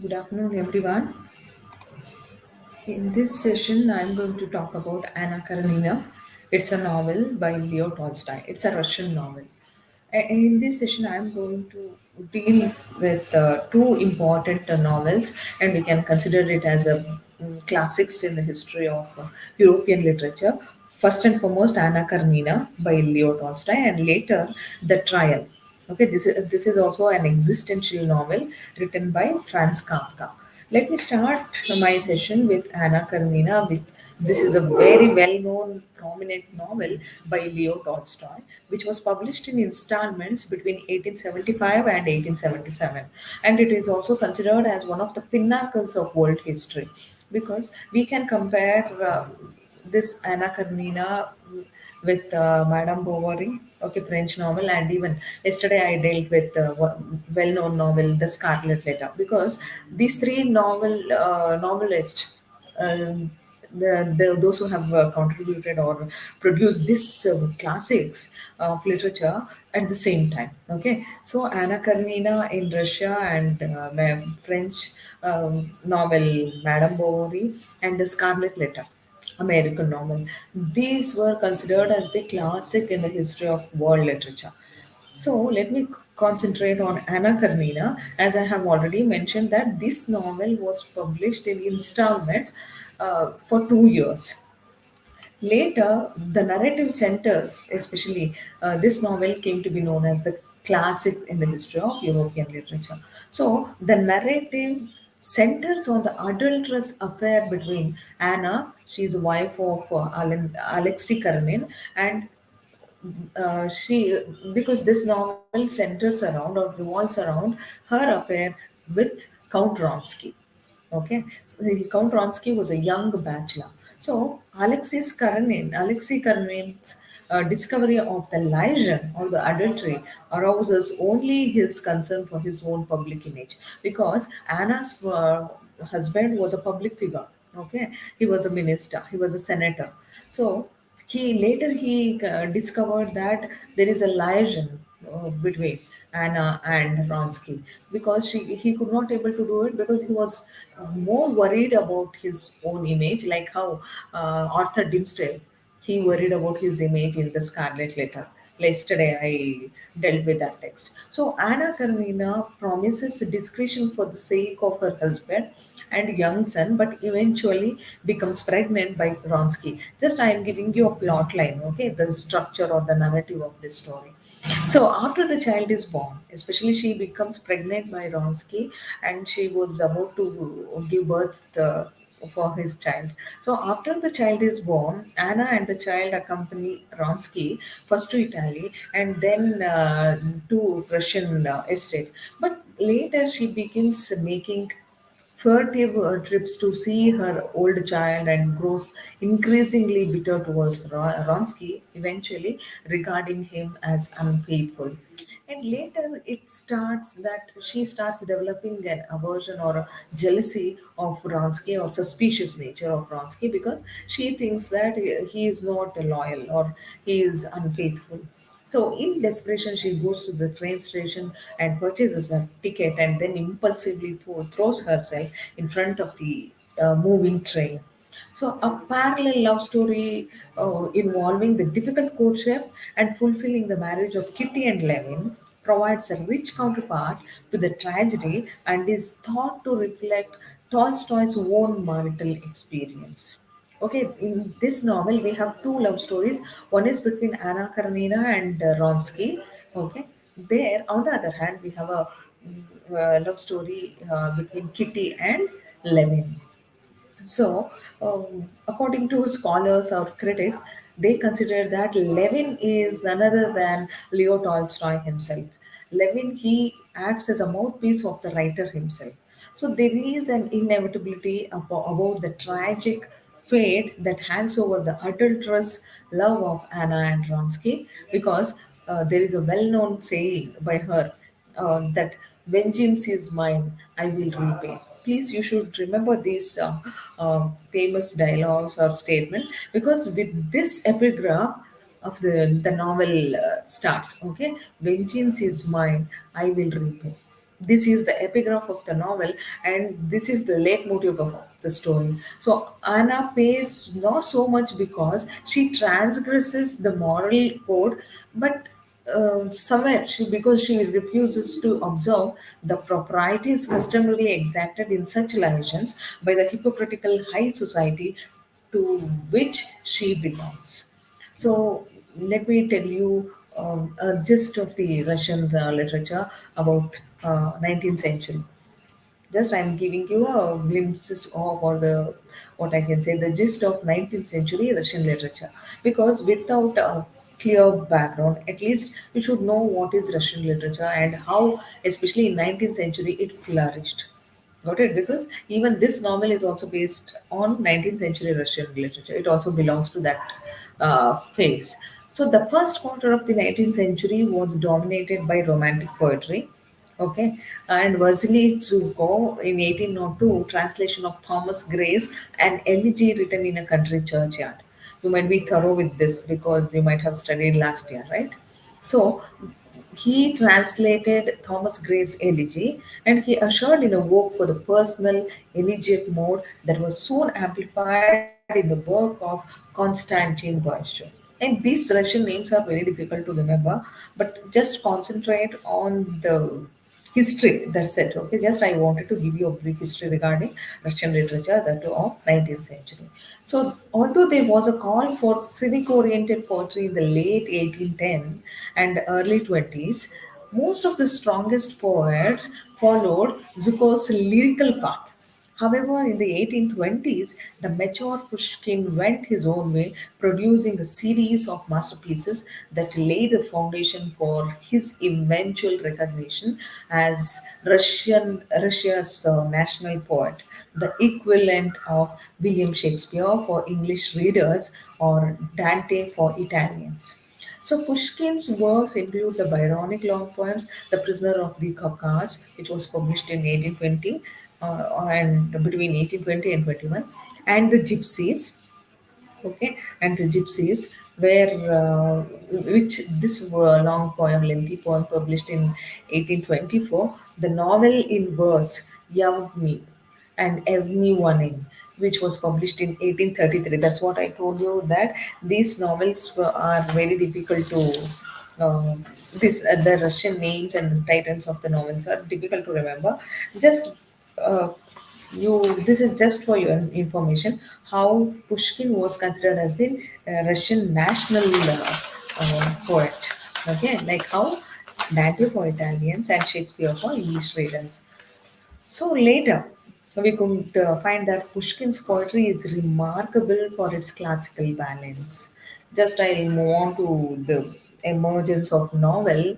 Good afternoon, everyone. In this session, I'm going to talk about Anna Karenina. It's a novel by Leo Tolstoy. It's a Russian novel. In this session, I'm going to deal with two important novels, and we can consider it as a classics in the history of European literature. First and foremost, Anna Karenina by Leo Tolstoy, and later, The Trial. Okay, this is also an existential novel written by Franz Kafka. Let me start my session with Anna Karenina. With this is a very well-known, prominent novel by Leo Tolstoy, which was published in installments between 1875 and 1877, and it is also considered as one of the pinnacles of world history because we can compare this Anna Karenina with Madame Bovary, okay, French novel, and even yesterday I dealt with well-known novel The Scarlet Letter because these three novelists, those who have contributed or produced this classics of literature at the same time. Okay, so Anna Karenina in Russia and French novel Madame Bovary and The Scarlet Letter American novel. These were considered as the classic in the history of world literature. So let me concentrate on Anna Karenina, as I have already mentioned that this novel was published in installments for 2 years. Later, the narrative centers, especially this novel, came to be known as the classic in the history of European literature. So, the narrative centers on the adulterous affair between Anna, she's a wife of Alexei Karenin, and she because this novel centers around or revolves around her affair with Count Ronsky. Okay, so Count Ronsky was a young bachelor. So Alexei Karenin's discovery of the liaison or the adultery arouses only his concern for his own public image because Anna's husband was a public figure. Okay, he was a minister, he was a senator. So he discovered that there is a liaison between Anna and Ronsky because he could not able to do it because he was more worried about his own image, like how Arthur Dimmesdale he worried about his image in the Scarlet Letter. Yesterday I dealt with that text. So Anna Karenina promises discretion for the sake of her husband and young son, but eventually becomes pregnant by Ronsky. Just I am giving you a plot line, okay, the structure or the narrative of this story. So after the child is born, especially she becomes pregnant by Ronsky, and she was about to give birth for his child. So after the child is born, Anna and the child accompany Ronsky first to Italy and then to Russian estate. But later she begins making furtive trips to see her old child and grows increasingly bitter towards Ronsky, eventually regarding him as unfaithful. And later it starts that she starts developing an aversion or a jealousy of Ronsky or suspicious nature of Ronsky because she thinks that he is not loyal or he is unfaithful. So, in desperation, she goes to the train station and purchases a ticket and then impulsively throws herself in front of the moving train. So, a parallel love story involving the difficult courtship and fulfilling the marriage of Kitty and Levin provides a rich counterpart to the tragedy and is thought to reflect Tolstoy's own marital experience. Okay, in this novel, we have two love stories. One is between Anna Karenina and Ronsky. Okay, there, on the other hand, we have a love story between Kitty and Levin. So, according to scholars or critics, they consider that Levin is none other than Leo Tolstoy himself. Levin, he acts as a mouthpiece of the writer himself. So, there is an inevitability about the tragic fate that hangs over the adulterous love of Anna and Ronsky because there is a well known saying by her that vengeance is mine, I will repay. Please, you should remember these famous dialogues or statement because with this epigraph of the novel starts, okay, vengeance is mine, I will repay. this is the epigraph of the novel, and this is the leitmotif of the story. So Anna pays not so much because she transgresses the moral code, but somewhere because she refuses to observe the proprieties customarily exacted in such license by the hypocritical high society to which she belongs. So let me tell you a gist of the Russian literature about 19th century. Just I'm giving you a glimpses of, or the what I can say, the gist of 19th century Russian literature. Because without a clear background, at least you should know what is Russian literature and how, especially in 19th century, it flourished. Got it? Because even this novel is also based on 19th century Russian literature. It also belongs to that phase. So the first quarter of the 19th century was dominated by romantic poetry. Okay, and Vasily Zhukov in 1802 translation of Thomas Gray's An Elegy Written in a Country Churchyard. You might be thorough with this because you might have studied last year, right? So he translated Thomas Gray's elegy, and he ushered in a work for the personal elegiac mode that was soon amplified in the work of Konstantin Boishchev. And these Russian names are very difficult to remember, but just concentrate on the history. That's it. Okay, just I wanted to give you a brief history regarding Russian literature, that too of 19th century. So, although there was a call for civic-oriented poetry in the late 1810 and early 20s, most of the strongest poets followed Zhukov's lyrical path. However, in the 1820s, the mature Pushkin went his own way, producing a series of masterpieces that laid the foundation for his eventual recognition as Russia's national poet, the equivalent of William Shakespeare for English readers or Dante for Italians. So Pushkin's works include the Byronic long poems, The Prisoner of the Caucasus, which was published in 1820 and between 1820 and 21, and The Gypsies, okay, and The Gypsies, where which this long poem, lengthy poem published in 1824, the novel in verse Yavmi and Evmi Waning, which was published in 1833. That's what I told you, that these novels are very difficult to this the Russian names and titles of the novels are difficult to remember. Just uh, you this is just for your information how Pushkin was considered as the Russian national poet. Okay, like how Dante for Italians and Shakespeare for English readers. So later, we could find that Pushkin's poetry is remarkable for its classical balance. Just I'll move on to the emergence of novel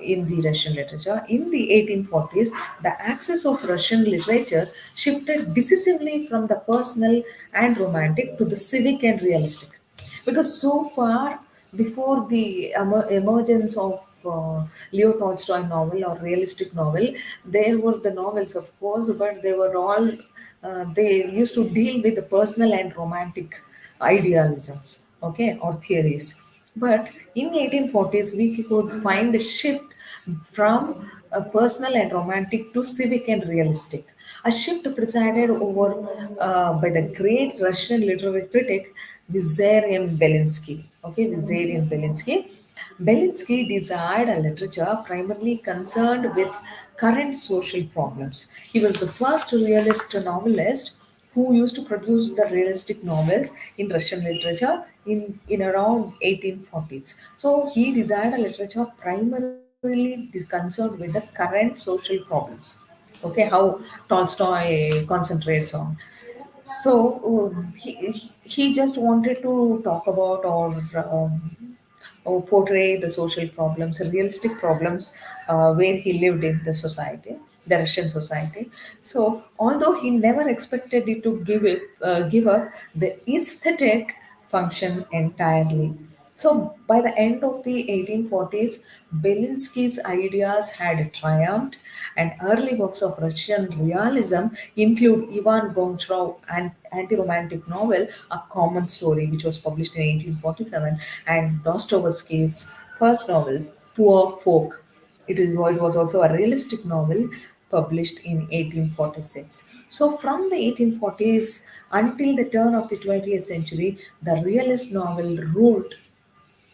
in the Russian literature. In the 1840s, the axis of Russian literature shifted decisively from the personal and romantic to the civic and realistic, because so far before the emergence of Leo Tolstoy novel or realistic novel, there were the novels, of course, but they were all they used to deal with the personal and romantic idealisms, okay, or theories. But in 1840s, we could find a shift from personal and romantic to civic and realistic. A shift presided over by the great Russian literary critic Vizarian Belinsky. Okay, Vizarian Belinsky. Belinsky desired a literature primarily concerned with current social problems. He was the first realist novelist who used to produce the realistic novels in Russian literature in around 1840s. So he designed a literature primarily concerned with the current social problems. Okay, how Tolstoy concentrates on. So he just wanted to talk about or portray the social problems, the realistic problems where he lived in the society, the Russian society. So, although he never expected it to give up the aesthetic function entirely. So, by the end of the 1840s, Belinsky's ideas had triumphed, and early works of Russian realism include Ivan Goncharov and anti-romantic novel A Common Story, which was published in 1847, and Dostoevsky's first novel, Poor Folk. It was also a realistic novel published in 1846. So, from the 1840s until the turn of the 20th century, the realist novel ruled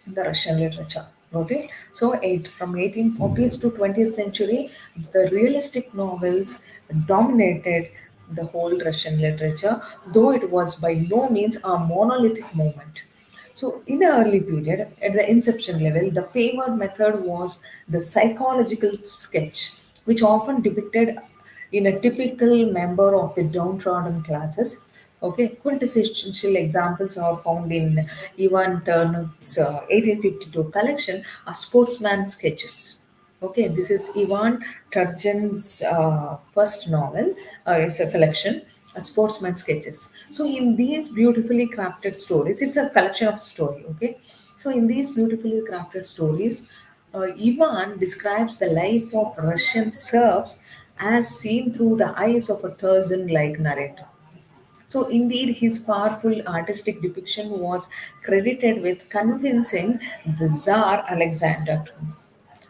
the Russian literature. Okay, so from 1840s to 20th century, the realistic novels dominated the whole Russian literature, though it was by no means a monolithic movement. So, in the early period, at the inception level, the favored method was the psychological sketch, which often depicted in a typical member of the downtrodden classes. Okay, quintessential examples are found in Ivan Turnup's 1852 collection, A Sportsman Sketches. Okay, this is Ivan Turgen's first novel. It's a collection, a sportsman sketches. So in these beautifully crafted stories, it's a collection of story. Okay, so in these beautifully crafted stories, Ivan describes the life of Russian serfs as seen through the eyes of a Tarzan-like narrator. So, indeed, his powerful artistic depiction was credited with convincing the Tsar Alexander.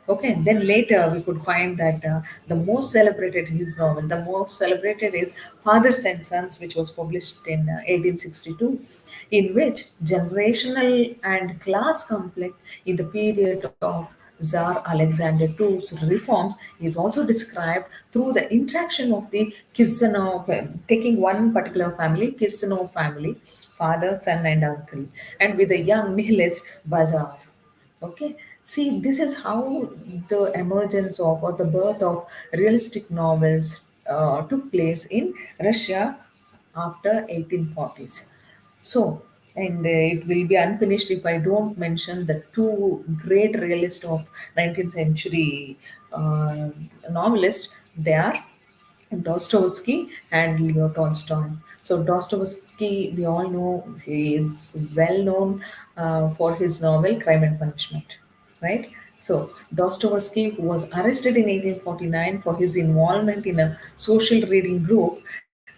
Okay, then later we could find that the most celebrated his novel, the most celebrated is Fathers and Sons, which was published in 1862, in which generational and class conflict in the period of Tsar Alexander II's reforms is also described through the interaction of the Kirsanov, taking one particular family, Kirsanov family, father, son, and uncle, and with a young nihilist Bazar. Okay, see, this is how the emergence of or the birth of realistic novels took place in Russia after 1840s. So, and it will be unfinished if I don't mention the two great realists of 19th century uh, novelists. They are Dostoevsky and Leo Tolstoy. So Dostoevsky, we all know, he is well known for his novel Crime and Punishment, right? So Dostoevsky, who was arrested in 1849 for his involvement in a social reading group,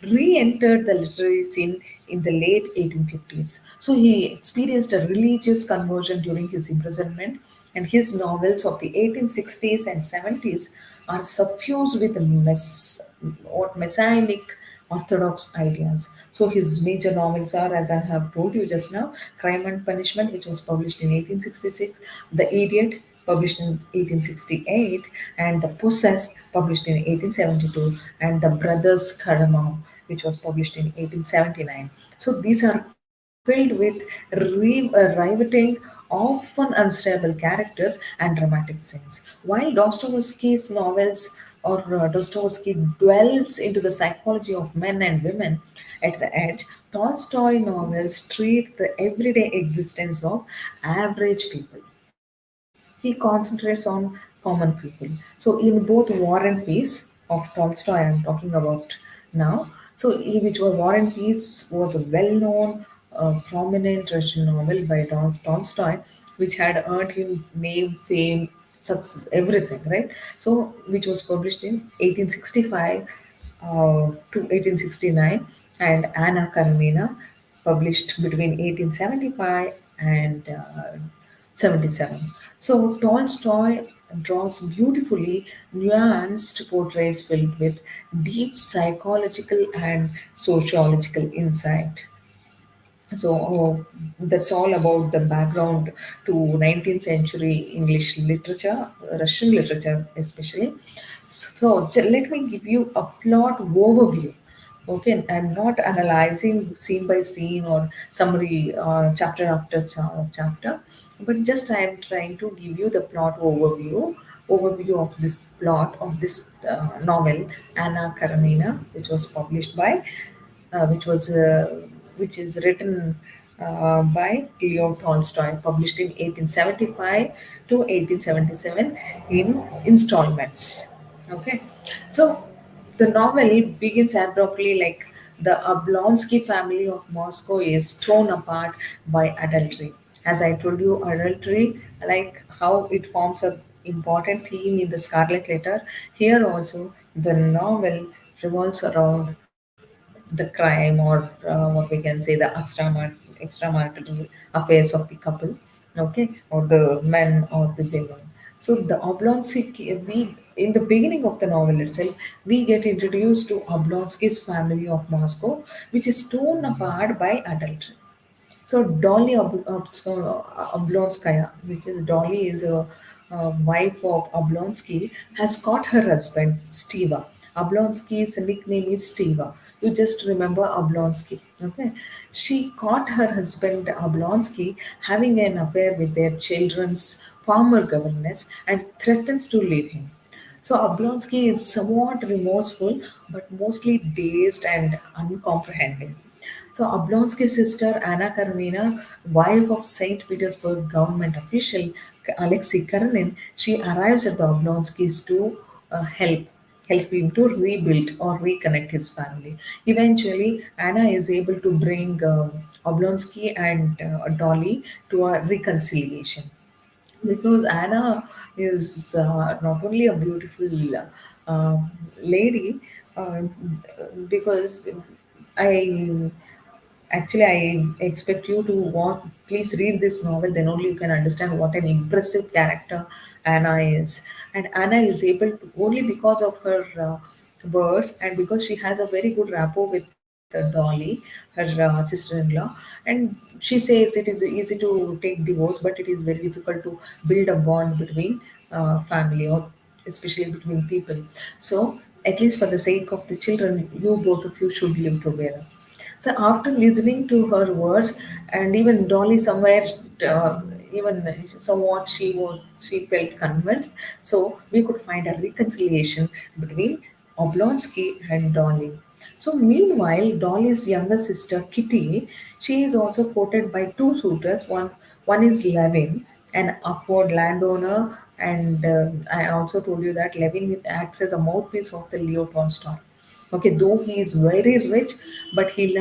re-entered the literary scene in the late 1850s. So he experienced a religious conversion during his imprisonment, and his novels of the 1860s and 70s are suffused with or messianic orthodox ideas. So his major novels are, as I have told you just now, Crime and Punishment, which was published in 1866, The Idiot, published in 1868, and The Possessed, published in 1872, and The Brothers Karamazov, which was published in 1879. So these are filled with riveting, often unstable characters and dramatic scenes. While Dostoevsky's novels or Dostoevsky delves into the psychology of men and women at the edge, Tolstoy novels treat the everyday existence of average people. He concentrates on common people. So in both War and Peace of Tolstoy, I'm talking about now. So which was War and Peace was a well-known, prominent Russian novel by Tolstoy, which had earned him name, fame, success, everything, right? So which was published in 1865 to 1869, and Anna Karenina, published between 1875 and 77. So Tolstoy draws beautifully nuanced portraits filled with deep psychological and sociological insight. So that's all about the background to 19th century English literature, Russian literature especially. So let me give you a plot overview. Okay, I'm not analyzing scene by scene or summary chapter after chapter, but just I am trying to give you the plot overview of this plot of this novel Anna Karenina, which was published by which was which is written by Leo Tolstoy, published in 1875 to 1877 in installments. Okay, so the novel begins abruptly like the Oblonsky family of Moscow is torn apart by adultery. As I told you, adultery, like how it forms a important theme in the Scarlet Letter, here also the novel revolves around the crime or what we can say the extramarital affairs of the couple, okay, or the men or the women. So the Oblonsky, we in the beginning of the novel itself, we get introduced to Oblonsky's family of Moscow, which is torn apart by adultery. So Dolly Oblonskaya, which is Dolly, is a wife of Oblonsky, has caught her husband Steva. Oblonsky's nickname is Steva. You just remember Oblonsky. Okay, she caught her husband Oblonsky having an affair with their children's farmer governess and threatens to leave him. So Oblonsky is somewhat remorseful, but mostly dazed and uncomprehending. So Oblonsky's sister Anna Karenina, wife of Saint Petersburg government official Alexei Karenin, she arrives at the Oblonskys to help him to rebuild or reconnect his family. Eventually, Anna is able to bring Oblonsky and Dolly to a reconciliation, because Anna is not only a beautiful uh, lady, uh, because I actually I expect you to want please read this novel, then only you can understand what an impressive character Anna is. And Anna is able to, only because of her verse and because she has a very good rapport with Dolly, her sister-in-law, and she says it is easy to take divorce, but it is very difficult to build a bond between family, or especially between people. So at least for the sake of the children, you both of you should live together. So after listening to her words, and even Dolly somewhere, even somewhat she felt convinced. So we could find a reconciliation between Oblonsky and Dolly. So meanwhile, Dolly's younger sister Kitty, she is also courted by two suitors. One is Levin, an upward landowner, and I also told you that Levin acts as a mouthpiece of the Leo Tolstoy. Okay, though he is very rich, but he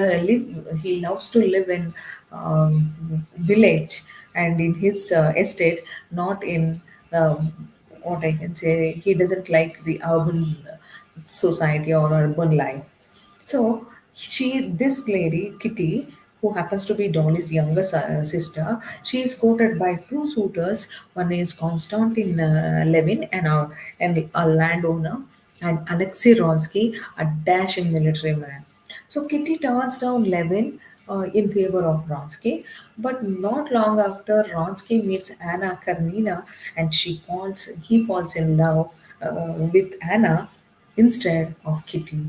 loves to live in village and in his estate, not in what I can say. He doesn't like the urban society or urban life. So this lady, Kitty, who happens to be Dolly's younger sister, she is courted by two suitors. One is Konstantin Levin, and a landowner, and Alexei Ronsky, a dashing military man. So Kitty turns down Levin in favor of Ronsky, but not long after, Ronsky meets Anna Karenina, and he falls in love with Anna instead of Kitty.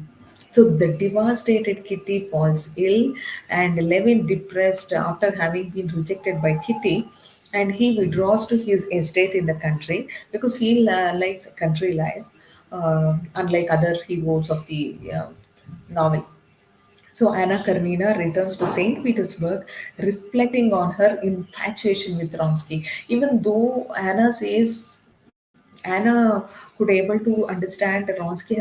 So the devastated Kitty falls ill, and Levin, depressed after having been rejected by Kitty, and he withdraws to his estate in the country because he likes country life, unlike other heroes of the novel. So Anna Karenina returns to St. Petersburg, reflecting on her infatuation with Ronsky. Even though Anna could able to understand that Ronsky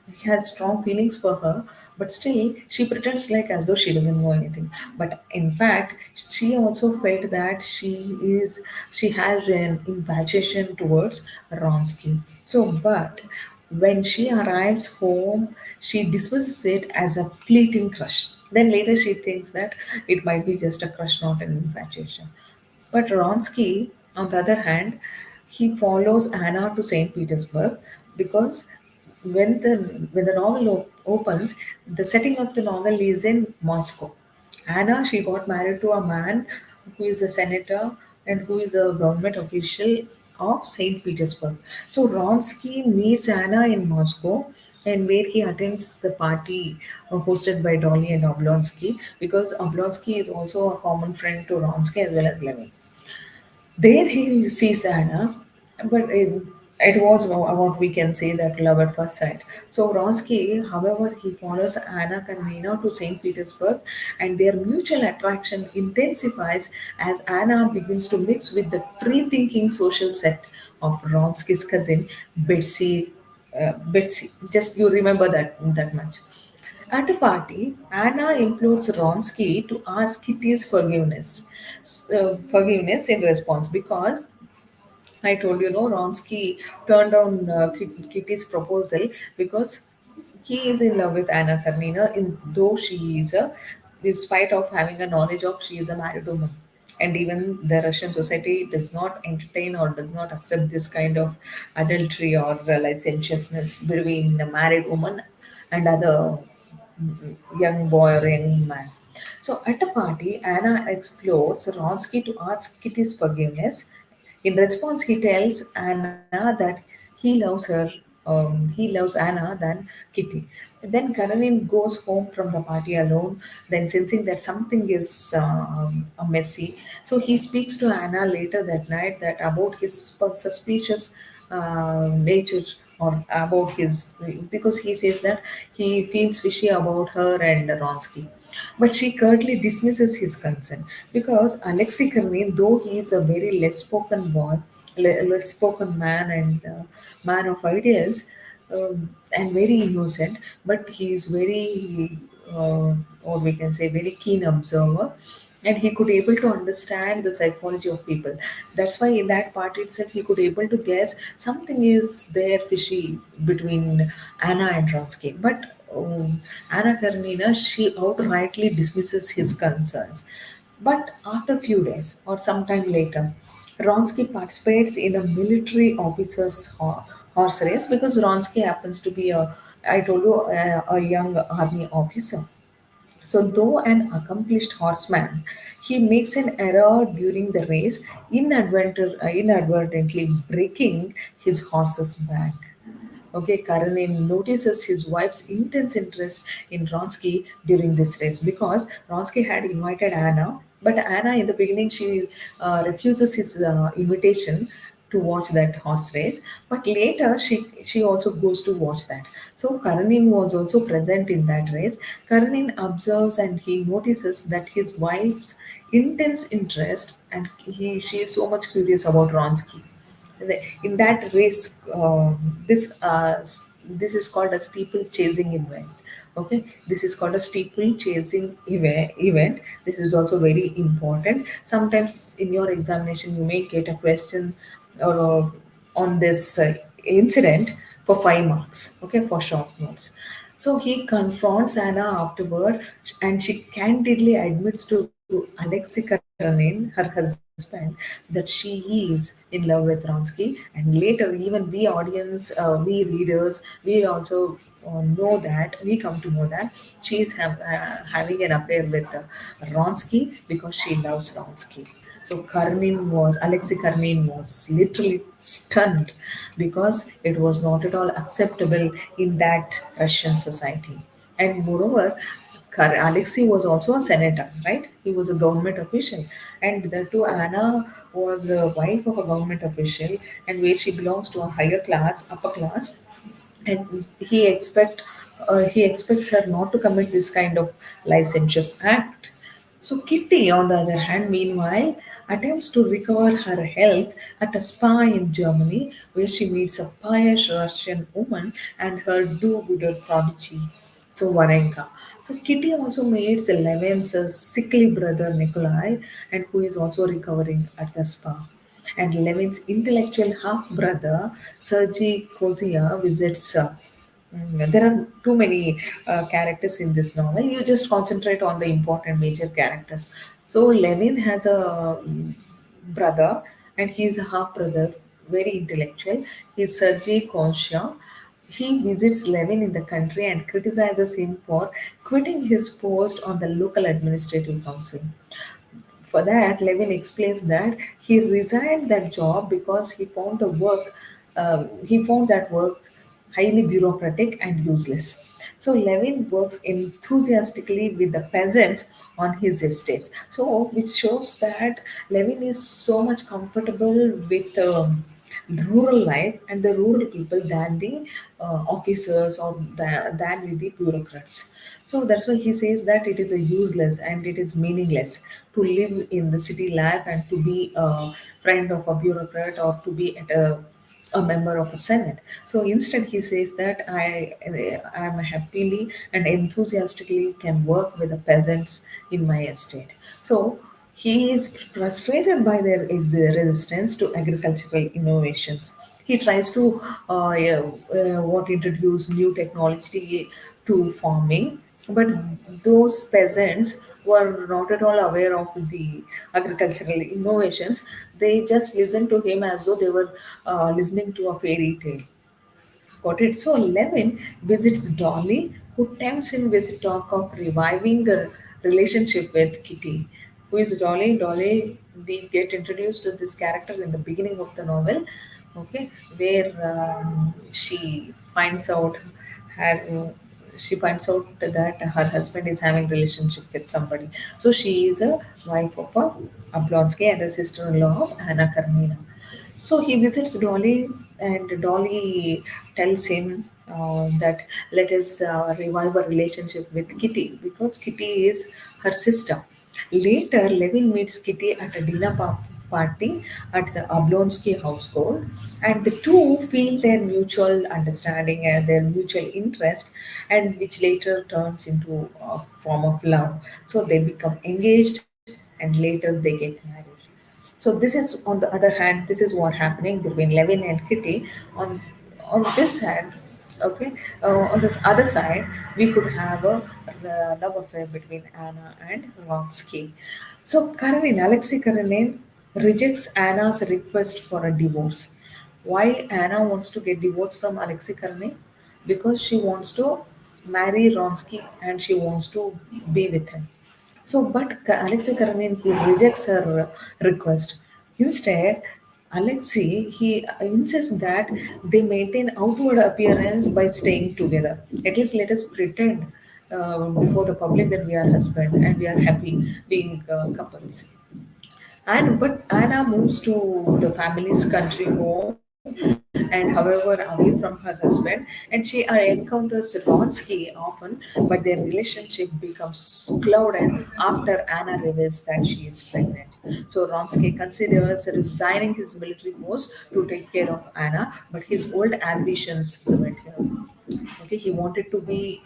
he has strong feelings for her, but still she pretends like as though she doesn't know anything. But in fact, she also felt that she has an infatuation towards Ronsky. So, but when she arrives home, she dismisses it as a fleeting crush. Then later she thinks that it might be just a crush, not an infatuation. But Ronsky, on the other hand, he follows Anna to St. Petersburg because when the novel opens, the setting of the novel is in Moscow. Anna, she got married to a man who is a senator and who is a government official of St. Petersburg. So Ronsky meets Anna in Moscow, and where he attends the party hosted by Dolly and Oblonsky, because Oblonsky is also a common friend to Ronsky as well as Levin. There he sees Anna, but it was what we can say that love at first sight. So Ronsky, however, he follows Anna Karenina to St. Petersburg, and their mutual attraction intensifies as Anna begins to mix with the free-thinking social set of Ronsky's cousin Betsy. Betsy, just you remember that much. At a party, Anna implores Ronsky to ask Kitty's forgiveness in response, because I told you, no, Ronsky turned down Kitty's proposal because he is in love with Anna Karenina, in though she is in spite of having a knowledge of she is a married woman. And even the Russian society does not entertain or does not accept this kind of adultery or licentiousness between a married woman and other young boy or young man. So at a party, Anna explores Ronsky to ask Kitty's forgiveness. In response, he tells Anna that he loves Anna than Kitty. Then Karenin goes home from the party alone, then sensing that something is messy. So he speaks to Anna later that night that about his suspicious nature or about his, because he says that he feels fishy about her and Ronsky. But she curtly dismisses his concern because Alexei Karnin, though he is a very less spoken boy, less spoken man and man of ideals, and very innocent, but he is very, or we can say, very keen observer, and he could able to understand the psychology of people. That's why in that part itself he could able to guess something is there fishy between Anna and Ronsky. But Anna Karenina, she outrightly dismisses his concerns. But after a few days or sometime later, Ronsky participates in a military officer's horse race because Ronsky happens to be I told you, a young army officer. So, though an accomplished horseman, he makes an error during the race, inadvertently breaking his horse's back. Okay, Karenin notices his wife's intense interest in Ronsky during this race because Ronsky had invited Anna, but Anna in the beginning she refuses his invitation to watch that horse race. But later she also goes to watch that. So Karenin was also present in that race. Karenin observes and he notices that his wife's intense interest and she is so much curious about Ronsky in that race. This is called a steeple chasing event. Okay, this is called a steeple chasing event. This is also very important. Sometimes in your examination you may get a question or on this incident for 5 marks, okay, for short notes. So he confronts Anna afterward, and she candidly admits to Alexei Karenin, her husband, that she is in love with Ronsky. And later, even we audience, we readers, we also we come to know that she is having an affair with Ronsky because she loves Ronsky. So Alexei Karnin was literally stunned because it was not at all acceptable in that Russian society. And moreover, Alexei was also a senator, right? He was a government official, and the two Anna was a wife of a government official, and where she belongs to a higher class, upper class, and he expects her not to commit this kind of licentious act. So Kitty, on the other hand, meanwhile, attempts to recover her health at a spa in Germany, where she meets a pious Russian woman and her do-gooder prodigy, so Varenka. So Kitty also meets Levin's sickly brother Nikolai, and who is also recovering at the spa. And Levin's intellectual half brother Sergei Kozia visits. There are too many characters in this novel. You just concentrate on the important major characters. So Levin has a brother, and he's a half brother, very intellectual. He's Sergei Konsha. He visits Levin in the country and criticizes him for quitting his post on the local administrative council. For that, Levin explains that he resigned that job because he found that work highly bureaucratic and useless. So Levin works enthusiastically with the peasants on his estates. So which shows that Levin is so much comfortable with rural life and the rural people than the officers or than with the bureaucrats. So that's why he says that it is a useless and it is meaningless to live in the city life and to be a friend of a bureaucrat or to be at a member of a senate. So instead he says that I am happily and enthusiastically can work with the peasants in my estate. So he is frustrated by their resistance to agricultural innovations. He tries to introduce new technology to farming, but those peasants were not at all aware of the agricultural innovations. They just listened to him as though they were listening to a fairy tale. Got it? So Levin visits Dolly, who tempts him with talk of reviving a relationship with Kitty. Who is Dolly? Dolly, we get introduced to this character in the beginning of the novel, okay, where she finds out her, she finds out that her husband is having relationship with somebody. So she is a wife of a Oblonsky and a sister-in-law of Anna Karenina. So he visits Dolly, and Dolly tells him that let us revive a relationship with Kitty because Kitty is her sister. Later, Levin meets Kitty at a party at the Oblonsky household, and the two feel their mutual understanding and their mutual interest, and which later turns into a form of love. So they become engaged, and later they get married. So this is, on the other hand, this is what happening between Levin and Kitty. On this side, okay, on this other side, we could have a love affair between Anna and Vronsky. So Karenin, Alexei Karenin rejects Anna's request for a divorce. Why Anna wants to get divorced from Alexei Karenin? Because she wants to marry Ronsky and she wants to be with him. So, but Alexei Karenin, he rejects her request. Instead, Alexei, he insists that they maintain outward appearance by staying together. At least let us pretend before the public that we are husband and we are happy being couples. And but Anna moves to the family's country home, and however away from her husband, and she encounters Ronsky often, but their relationship becomes clouded after Anna reveals that she is pregnant. So Ronsky considers resigning his military post to take care of Anna, but his old ambitions prevent him. Okay, he wanted to be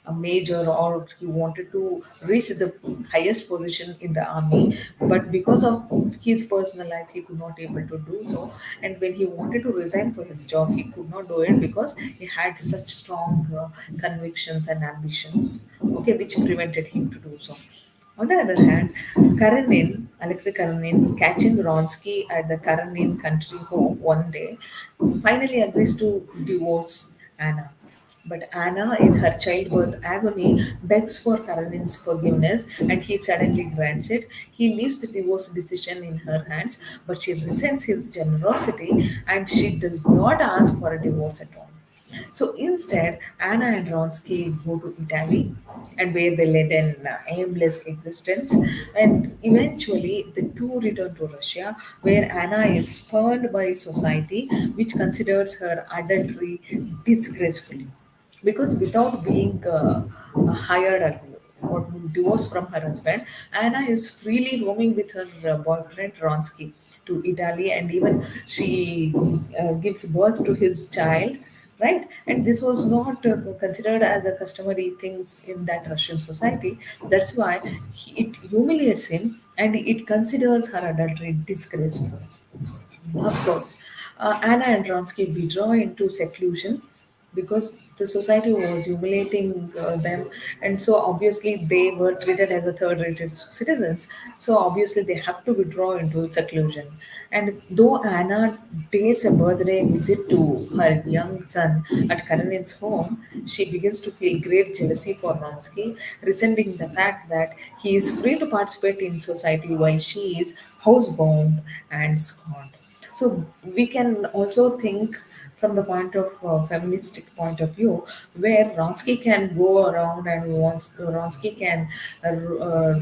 a major, or he wanted to reach the highest position in the army, but because of his personal life he could not able to do so. And when he wanted to resign for his job, he could not do it because he had such strong convictions and ambitions, okay, which prevented him to do so. On the other hand, Alexei Karenin, catching Ronsky at the Karenin country home one day, finally agrees to divorce Anna. But Anna, in her childbirth agony, begs for Karenin's forgiveness and he suddenly grants it. He leaves the divorce decision in her hands, but she resents his generosity and she does not ask for a divorce at all. So instead, Anna and Ronsky go to Italy, and where they led an aimless existence. And eventually, the two return to Russia, where Anna is spurned by society, which considers her adultery disgracefully. Because without being hired or divorced from her husband, Anna is freely roaming with her boyfriend Ronsky to Italy, and even she gives birth to his child, right? And this was not considered as a customary things in that Russian society. That's why it humiliates him and it considers her adultery disgraceful. Of course, Anna and Ronsky withdraw into seclusion because the society was humiliating them, and so obviously they were treated as a third-rated citizens. So obviously they have to withdraw into seclusion. And though Anna dates a birthday visit to her young son at Karenin's home, she begins to feel great jealousy for Ronsky, resenting the fact that he is free to participate in society while she is housebound and scorned. So we can also think from the point of feministic point of view, where Ronsky can go around and wants Ronsky can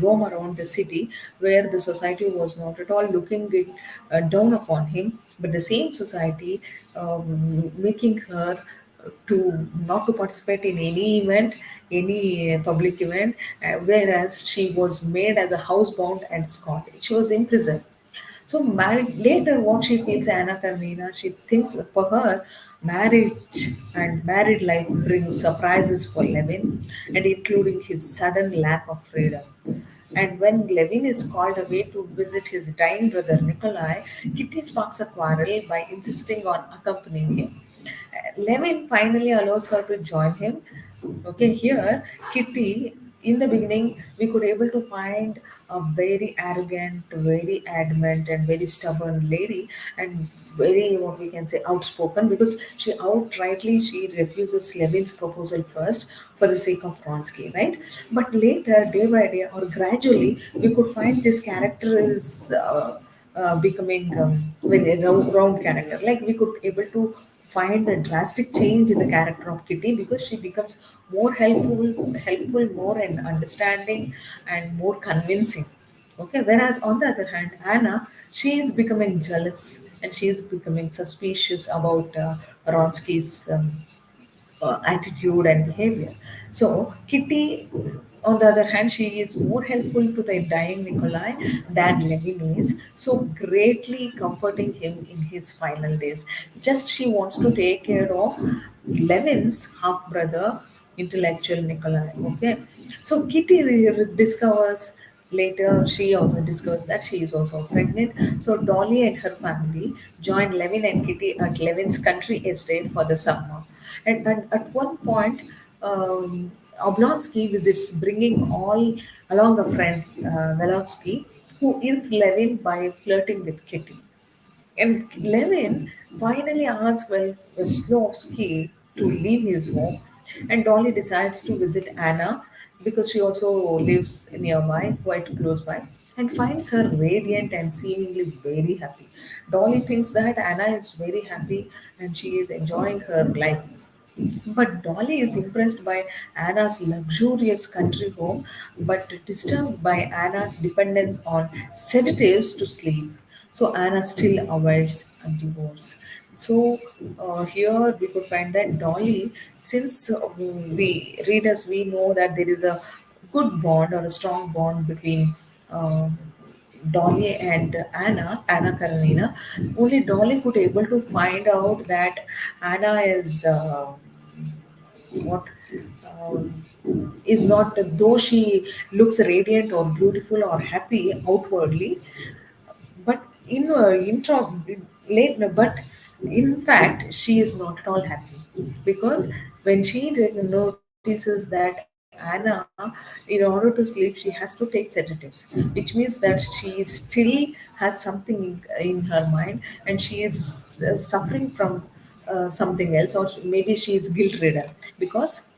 roam around the city, where the society was not at all looking it, down upon him, but the same society making her to not to participate in any event, any public event, whereas she was made as a housebound and scorned. She was imprisoned. So married later, what she feels, Anna Karenina, she thinks for her, marriage and married life brings surprises for Levin, and including his sudden lack of freedom. And when Levin is called away to visit his dying brother Nikolai, Kitty sparks a quarrel by insisting on accompanying him. Levin finally allows her to join him. Okay, here Kitty in the beginning we could able to find a very arrogant, very adamant, and very stubborn lady, and very, what we can say, outspoken, because she outrightly she refuses Levin's proposal first for the sake of Vronsky, right? But later, day by day or gradually, we could find this character is becoming very round character. Like we could able to find a drastic change in the character of Kitty, because she becomes more helpful, more and understanding, and more convincing. Okay, whereas on the other hand, Anna, she is becoming jealous and she is becoming suspicious about Ronsky's attitude and behavior. So Kitty, on the other hand, she is more helpful to the dying Nikolai than Levin is, so greatly comforting him in his final days. Just she wants to take care of Levin's half brother, intellectual Nikolai. Okay, so Kitty discovers later, she also discovers that she is also pregnant. So Dolly and her family join Levin and Kitty at Levin's country estate for the summer. And at one point, Oblonsky visits, bringing all along a friend, Velonsky, who ends Levin by flirting with Kitty. And Levin finally asks Veslovsky to leave his home, and Dolly decides to visit Anna because she also lives nearby, quite close by, and finds her radiant and seemingly very happy. Dolly thinks that Anna is very happy and she is enjoying her life. But Dolly is impressed by Anna's luxurious country home, but disturbed by Anna's dependence on sedatives to sleep. So Anna still avoids a divorce. So here we could find that Dolly, since we readers we know that there is a good bond or a strong bond between Dolly and Anna Karenina. Only Dolly could able to find out that Anna is what is not, though she looks radiant or beautiful or happy outwardly, but in late, but in fact she is not at all happy, because when she notices that Anna, in order to sleep, she has to take sedatives, which means that she still has something in her mind, and she is suffering from something else, or maybe she is guilt ridden, because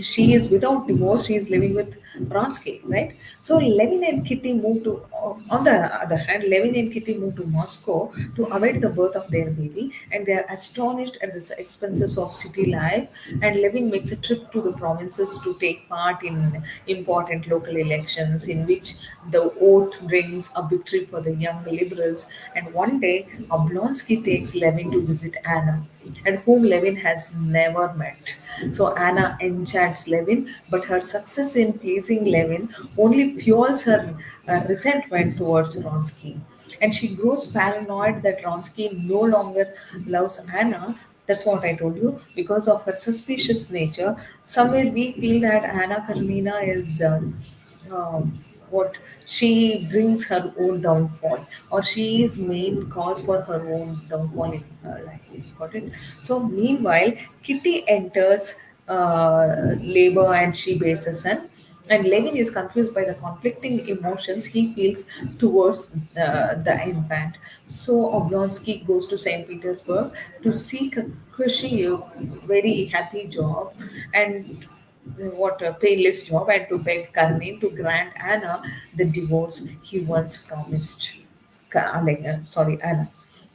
she is without divorce, she is living with Vronsky, right? So Levin and Kitty move to, on the other hand, Levin and Kitty move to Moscow to await the birth of their baby, and they are astonished at the expenses of city life. And Levin makes a trip to the provinces to take part in important local elections, in which the vote brings a victory for the young liberals. And one day, Oblonsky takes Levin to visit Anna, and whom Levin has never met. So Anna enchants Levin, but her success in pleasing Levin only fuels her resentment towards Ronsky. And she grows paranoid that Ronsky no longer loves Anna. That's what I told you, because of her suspicious nature. Somewhere we feel that Anna Karenina is what she brings her own downfall, or she is main cause for her own downfall in her life. Got it? So meanwhile, Kitty enters labor and she bears a son, and Levin is confused by the conflicting emotions he feels towards the infant. So Oblonsky goes to St. Petersburg to seek a cushy, very happy job, and what a painless job, and to beg Karnin to grant Anna the divorce he once promised. Sorry, Anna.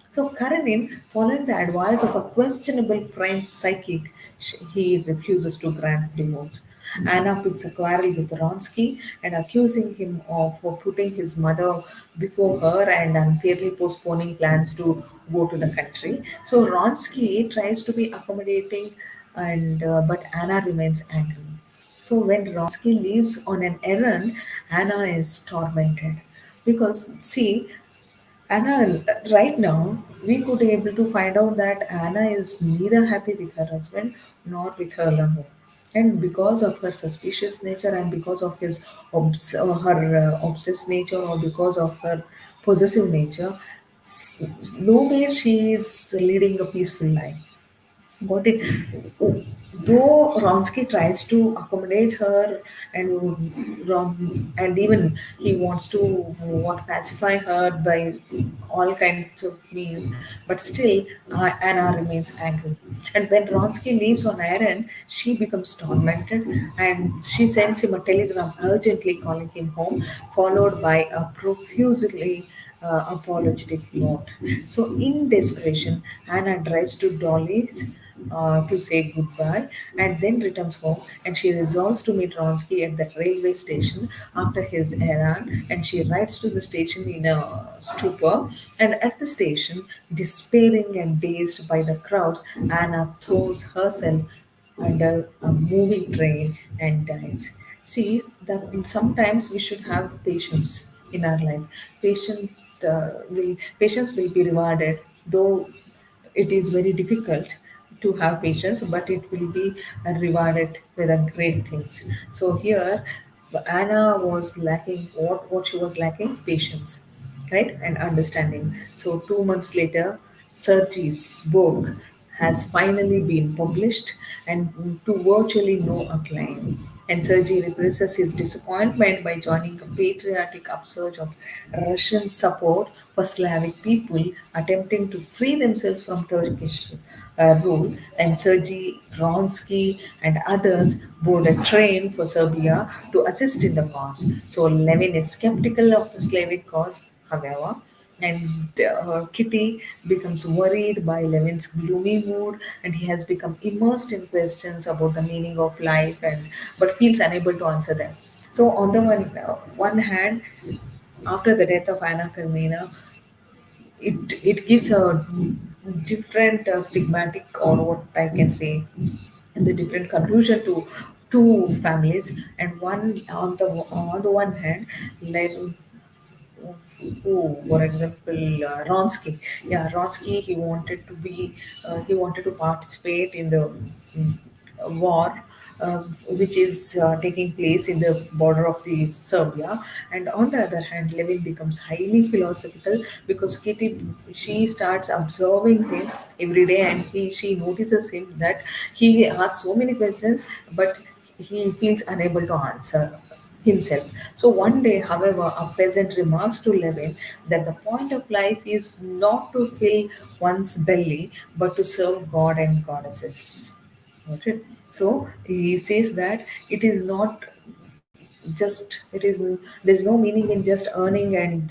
So Karenin, following the advice of a questionable French psychic, he refuses to grant divorce. Anna picks a quarrel with Ronsky and accusing him of putting his mother before her and unfairly postponing plans to go to the country. So Ronsky tries to be accommodating, and but Anna remains angry. So when Ronsky leaves on an errand, Anna is tormented, because see, Anna, right now, we could be able to find out that Anna is neither happy with her husband nor with her lover. And because of her suspicious nature, and because of her obsessed nature, or because of her possessive nature, nowhere she is leading a peaceful life. got it. Though Ronsky tries to accommodate her, and and even he wants to pacify her by all kinds of means, but still Anna remains angry. And when Ronsky leaves on errand, she becomes tormented, and she sends him a telegram urgently calling him home, followed by a profusely apologetic note. So, in desperation, Anna drives to Dolly's to say goodbye and then returns home, and she resolves to meet Ronsky at the railway station after his errand, and she rides to the station in a stupor, and at the station, despairing and dazed by the crowds, Anna throws herself under a moving train and dies. See that sometimes we should have patience in our life. Patience will be rewarded, though it is very difficult to have patience, but it will be rewarded with a great things. So here, Anna was lacking what she was lacking patience, right, and understanding. So 2 months later, Sergi's book has finally been published and to virtually no acclaim. And Sergei represses his disappointment by joining a patriotic upsurge of Russian support for Slavic people attempting to free themselves from Turkish rule. And Sergei Ronsky and others board a train for Serbia to assist in the cause. So Levin is skeptical of the Slavic cause, however, and Kitty becomes worried by Levin's gloomy mood, and he has become immersed in questions about the meaning of life, and but feels unable to answer them. So, on the one hand, after the death of Anna Karenina, it gives a different stigmatic, or what I can say, and the different conclusion to two families. And one on the one hand, Len for example, Ronsky. Yeah, Ronsky. He wanted to participate in the mm, war, which is taking place in the border of the Serbia. And on the other hand, Levin becomes highly philosophical because Kitty, she starts observing him every day, and she notices him that he asks so many questions, but he feels unable to answer himself. So one day, however, a peasant remarks to Levin that the point of life is not to fill one's belly, but to serve God and goddesses. Got it? So he says that it is not just it is there's no meaning in just earning and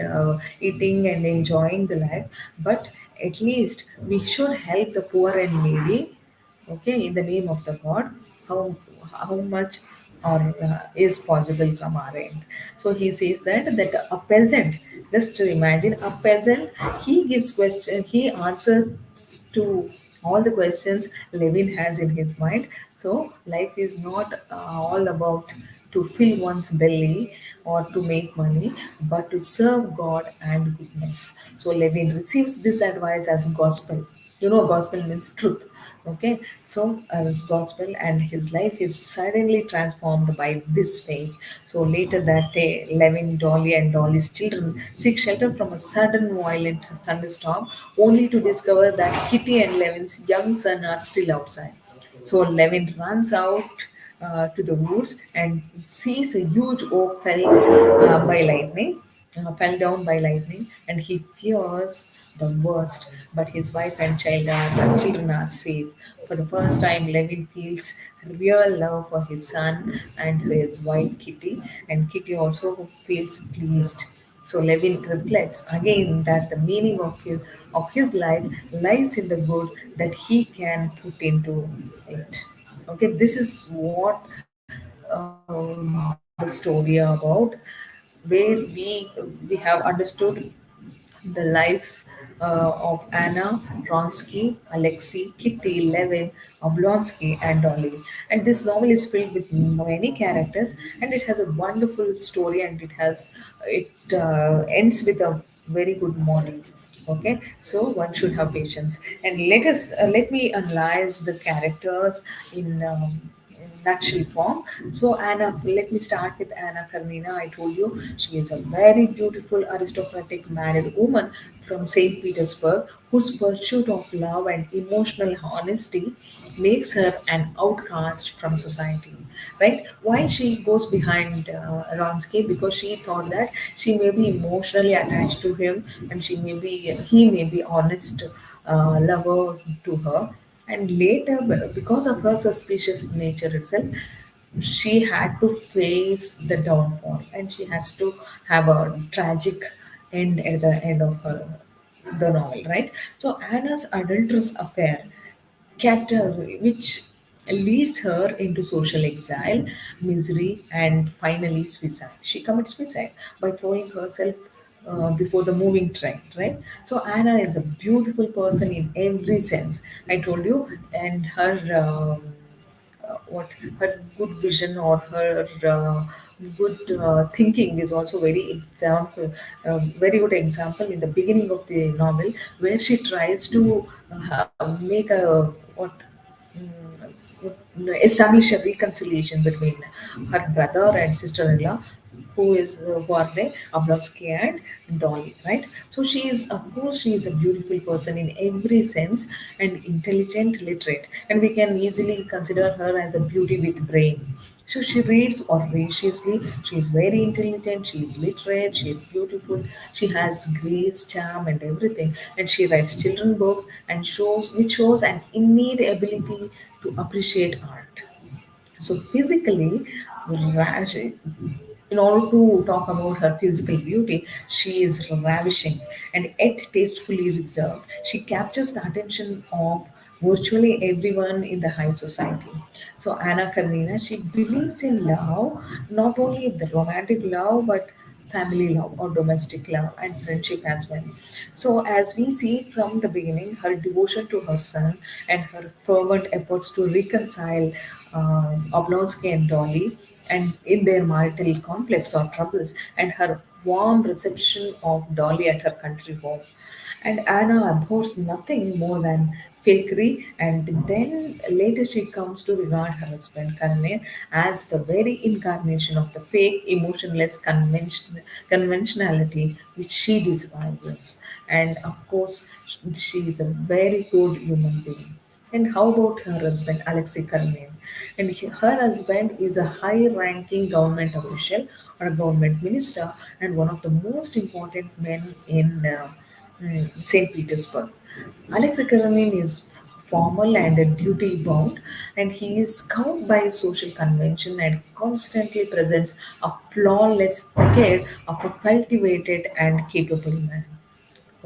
eating and enjoying the life, but at least we should help the poor and needy, okay, in the name of the god, how much or is possible from our end. So he says that a peasant, just to imagine a peasant, he answers to all the questions Levin has in his mind. So life is not all about to fill one's belly or to make money, but to serve God and goodness. So Levin receives this advice as gospel. You know, gospel means truth. Okay, so as gospel, and his life is suddenly transformed by this faith. So later that day, Levin, Dolly, and Dolly's children seek shelter from a sudden violent thunderstorm, only to discover that Kitty and Levin's young son are still outside. So Levin runs out to the woods and sees a huge oak fell down by lightning, and he fears the worst. But his wife and children are safe. For the first time, Levin feels real love for his son and his wife Kitty, and Kitty also feels pleased. So Levin reflects again that the meaning of his life lies in the good that he can put into it. Okay, this is what the story about, where we have understood the life of Anna, Ronsky, Alexei, Kitty, Levin, Oblonsky, and Dolly. And this novel is filled with many characters, and it has a wonderful story, and it ends with a very good moral. Okay, so one should have patience. And let me analyze the characters in. natural form. So Anna, let me start with Anna Karenina. I told you she is a very beautiful aristocratic married woman from St. Petersburg whose pursuit of love and emotional honesty makes her an outcast from society. Right? Why she goes behind Ronsky? Because she thought that she may be emotionally attached to him, and he may be honest lover to her. And later, because of her suspicious nature itself, she had to face the downfall, and she has to have a tragic end at the end of her the novel, right? So Anna's adulterous affair which leads her into social exile, misery, and finally suicide. She commits suicide by throwing herself before the moving train, right? So Anna is a beautiful person in every sense. I told you, and what her good vision or her good thinking is also very good example in the beginning of the novel, where she tries to make a establish a reconciliation between her brother and sister-in-law, who are they, Oblonsky and Dolly, right? So she is, of course, she is a beautiful person in every sense, and intelligent, literate, and we can easily consider her as a beauty with brain. So she reads voraciously. She is very intelligent. She is literate. She is beautiful. She has grace, charm, and everything. And she writes children books and which shows an innate ability to appreciate art. So physically, in order to talk about her physical beauty, she is ravishing and yet tastefully reserved. She captures the attention of virtually everyone in the high society. So Anna Karenina, she believes in love, not only the romantic love, but family love or domestic love and friendship as well. So, as we see from the beginning, her devotion to her son and her fervent efforts to reconcile Oblonsky and Dolly and in their marital conflicts or troubles, and her warm reception of Dolly at her country home. And Anna abhors nothing more than fakery, and then later she comes to regard her husband Karne as the very incarnation of the fake, emotionless conventionality which she despises. And of course, she is a very good human being. And how about her husband, Alexei Karnin? And her husband is a high ranking government official or a government minister and one of the most important men in St. Petersburg. Alexei Karanin is formal and duty bound, and he is cowed by social convention and constantly presents a flawless facade of a cultivated and capable man.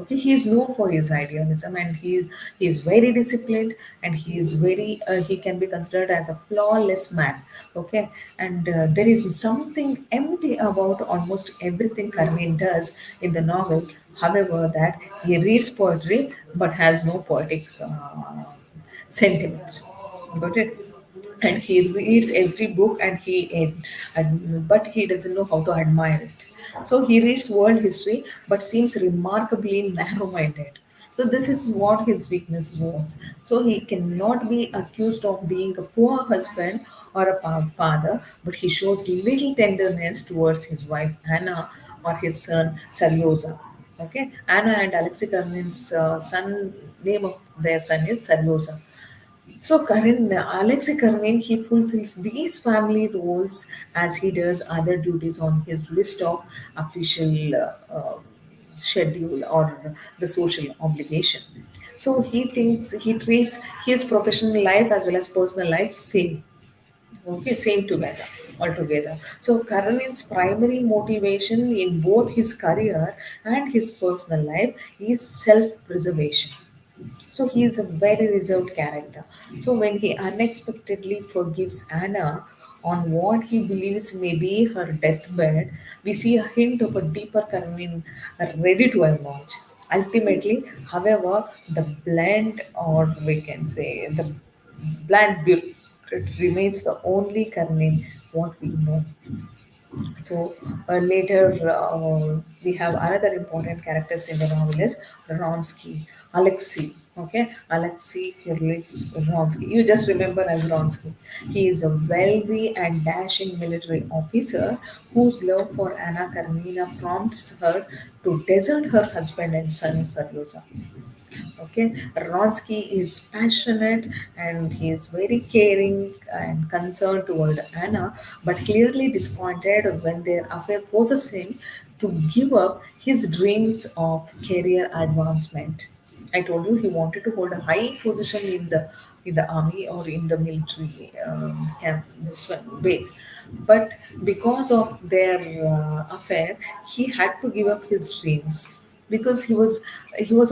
Okay, he is known for his idealism, and he is very disciplined, and he can be considered as a flawless man. Okay, and there is something empty about almost everything Karmin does in the novel. However, that he reads poetry but has no poetic sentiments. Got it? And he reads every book, but he doesn't know how to admire it. So he reads world history but seems remarkably narrow-minded. So this is what his weakness was. So he cannot be accused of being a poor husband or a father, but he shows little tenderness towards his wife Anna or his son Saryoza. Okay, Anna and Alexei Karnin's son, name of their son is Saryoza. So Alexei Karin, he fulfills these family roles as he does other duties on his list of official schedule or the social obligation. So he treats his professional life as well as personal life same. Okay, same together, altogether. So Karan's primary motivation in both his career and his personal life is self-preservation. So he is a very reserved character. So when he unexpectedly forgives Anna on what he believes may be her deathbed, we see a hint of a deeper Karenin ready to emerge. Ultimately, however, the blend, or we can say the bland bureaucrat, remains the only Karenin what we know. So later, we have another important characters in the novel is Ronsky, Alexei. Okay, Alexei Kirillovich Vronsky. You just remember as Vronsky. He is a wealthy and dashing military officer whose love for Anna Karenina prompts her to desert her husband and son Saryoza. Okay, Ronsky is passionate and he is very caring and concerned toward Anna, but clearly disappointed when their affair forces him to give up his dreams of career advancement. I told you he wanted to hold a high position in the army or in the military camp, this one base, but because of their affair, he had to give up his dreams because he was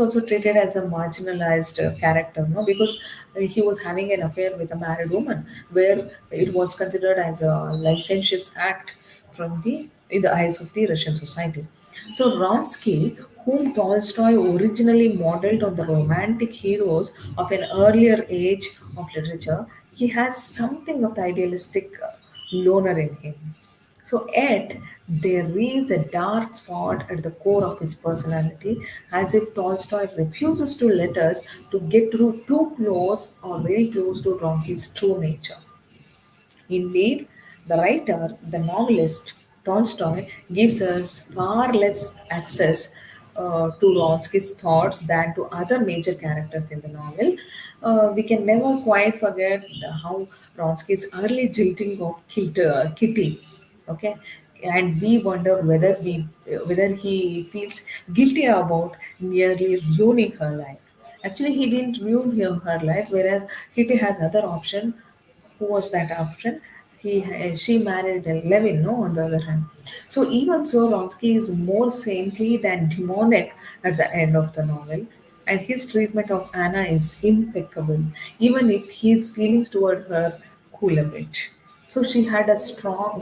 also treated as a marginalized character, no, because he was having an affair with a married woman where it was considered as a licentious act from the in the eyes of the Russian society. So Ronsky, whom Tolstoy originally modeled on the romantic heroes of an earlier age of literature, he has something of the idealistic loner in him. So, yet, there is a dark spot at the core of his personality, as if Tolstoy refuses to let us to get through too close or very close to Ronki's true nature. Indeed, the writer, the novelist Tolstoy, gives us far less access to Ronsky's thoughts than to other major characters in the novel. We can never quite forget how Ronsky's early jilting of Kitty, okay, and we wonder whether he feels guilty about nearly ruining her life. Actually, he didn't ruin her life, whereas Kitty has other option. Who was that option? She married Levin, no, on the other hand. So even so, Ronsky is more saintly than demonic at the end of the novel, and his treatment of Anna is impeccable, even if his feelings toward her cool a bit. So he had a strong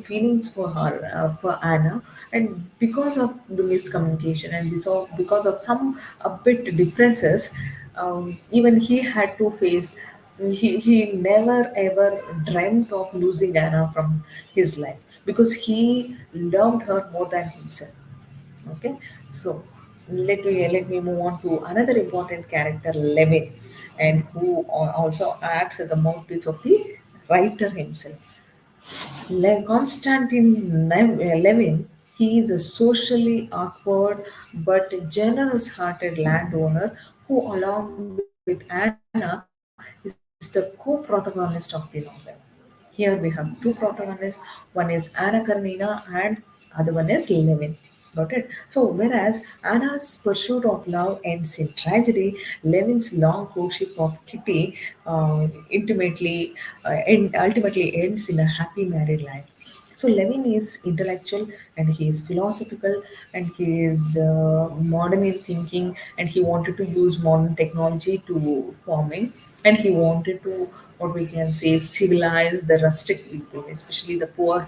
feelings for her, for Anna, and because of the miscommunication and because of some a bit differences, even he had to face. He never ever dreamt of losing Anna from his life because he loved her more than himself. Okay, so let me move on to another important character, Levin, and who also acts as a mouthpiece of the writer himself. Levin, he is a socially awkward but generous-hearted landowner who, along with Anna, is the co-protagonist of the novel. Here we have two protagonists. One is Anna Karenina and other one is Levin. Got it? So whereas Anna's pursuit of love ends in tragedy, Levin's long courtship of Kitty ultimately ends in a happy married life. So Levin is intellectual and he is philosophical and he is modern in thinking and he wanted to use modern technology to farming and he wanted to what we can say civilize the rustic people, especially the poor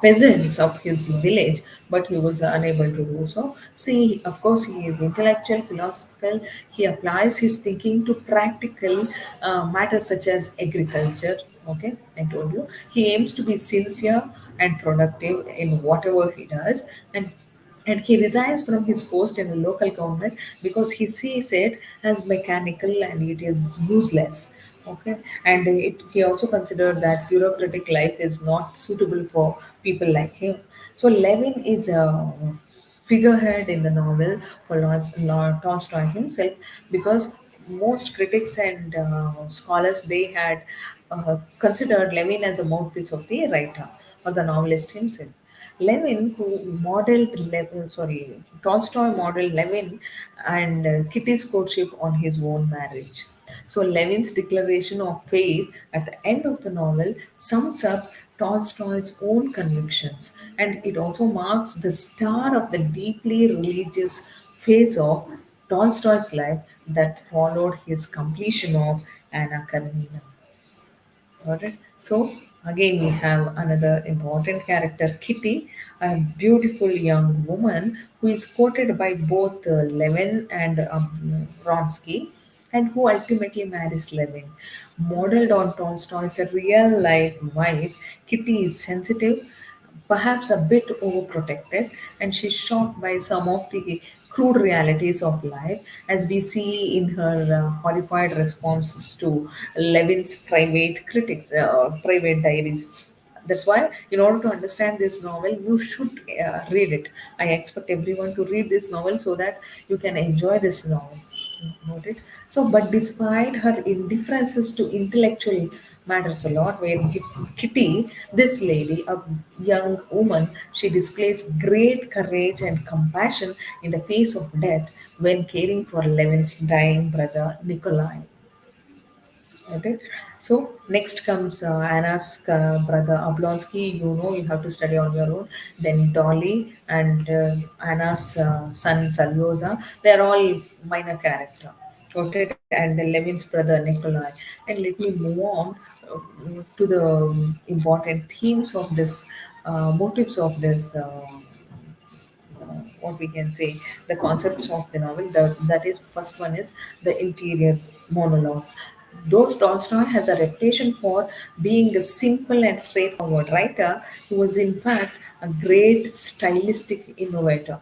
peasants of his village, but he was unable to do so. See, of course, he is intellectual, philosophical. He applies his thinking to practical matters such as agriculture. Okay, I told you. He aims to be sincere and productive in whatever he does, and he resigns from his post in the local government because he sees it as mechanical and it is useless. Okay, and he also considered that bureaucratic life is not suitable for people like him. So Levin is a figurehead in the novel for Tolstoy himself because most critics and scholars they had considered Levin as a mouthpiece of the writer or the novelist himself. Tolstoy modeled Levin and Kitty's courtship on his own marriage. So Levin's declaration of faith at the end of the novel sums up Tolstoy's own convictions, and it also marks the start of the deeply religious phase of Tolstoy's life that followed his completion of Anna Karenina. Got it? So again, we have another important character, Kitty, a beautiful young woman who is quoted by both Levin and Vronsky, and who ultimately marries Levin. Modeled on Tolstoy's real-life wife, Kitty is sensitive, perhaps a bit overprotected, and she's shocked by some of the crude realities of life, as we see in her horrified responses to Levin's private diaries. That's why, in order to understand this novel, you should read it. I expect everyone to read this novel so that you can enjoy this novel. Note it. So, but despite her indifferences to intellectual matters a lot, where Kitty, this lady, a young woman, she displays great courage and compassion in the face of death when caring for Levin's dying brother Nikolai. Okay. So next comes Anna's brother Oblonsky. You know, you have to study on your own. Then Dolly and Anna's son Salyoza. They are all minor character. Okay, and then Levin's brother Nikolai. And let me move on to the important themes of this, motives of this. What we can say, the concepts of the novel, that is, first one is the interior monologue. Though Tolstoy has a reputation for being a simple and straightforward writer, he was in fact a great stylistic innovator.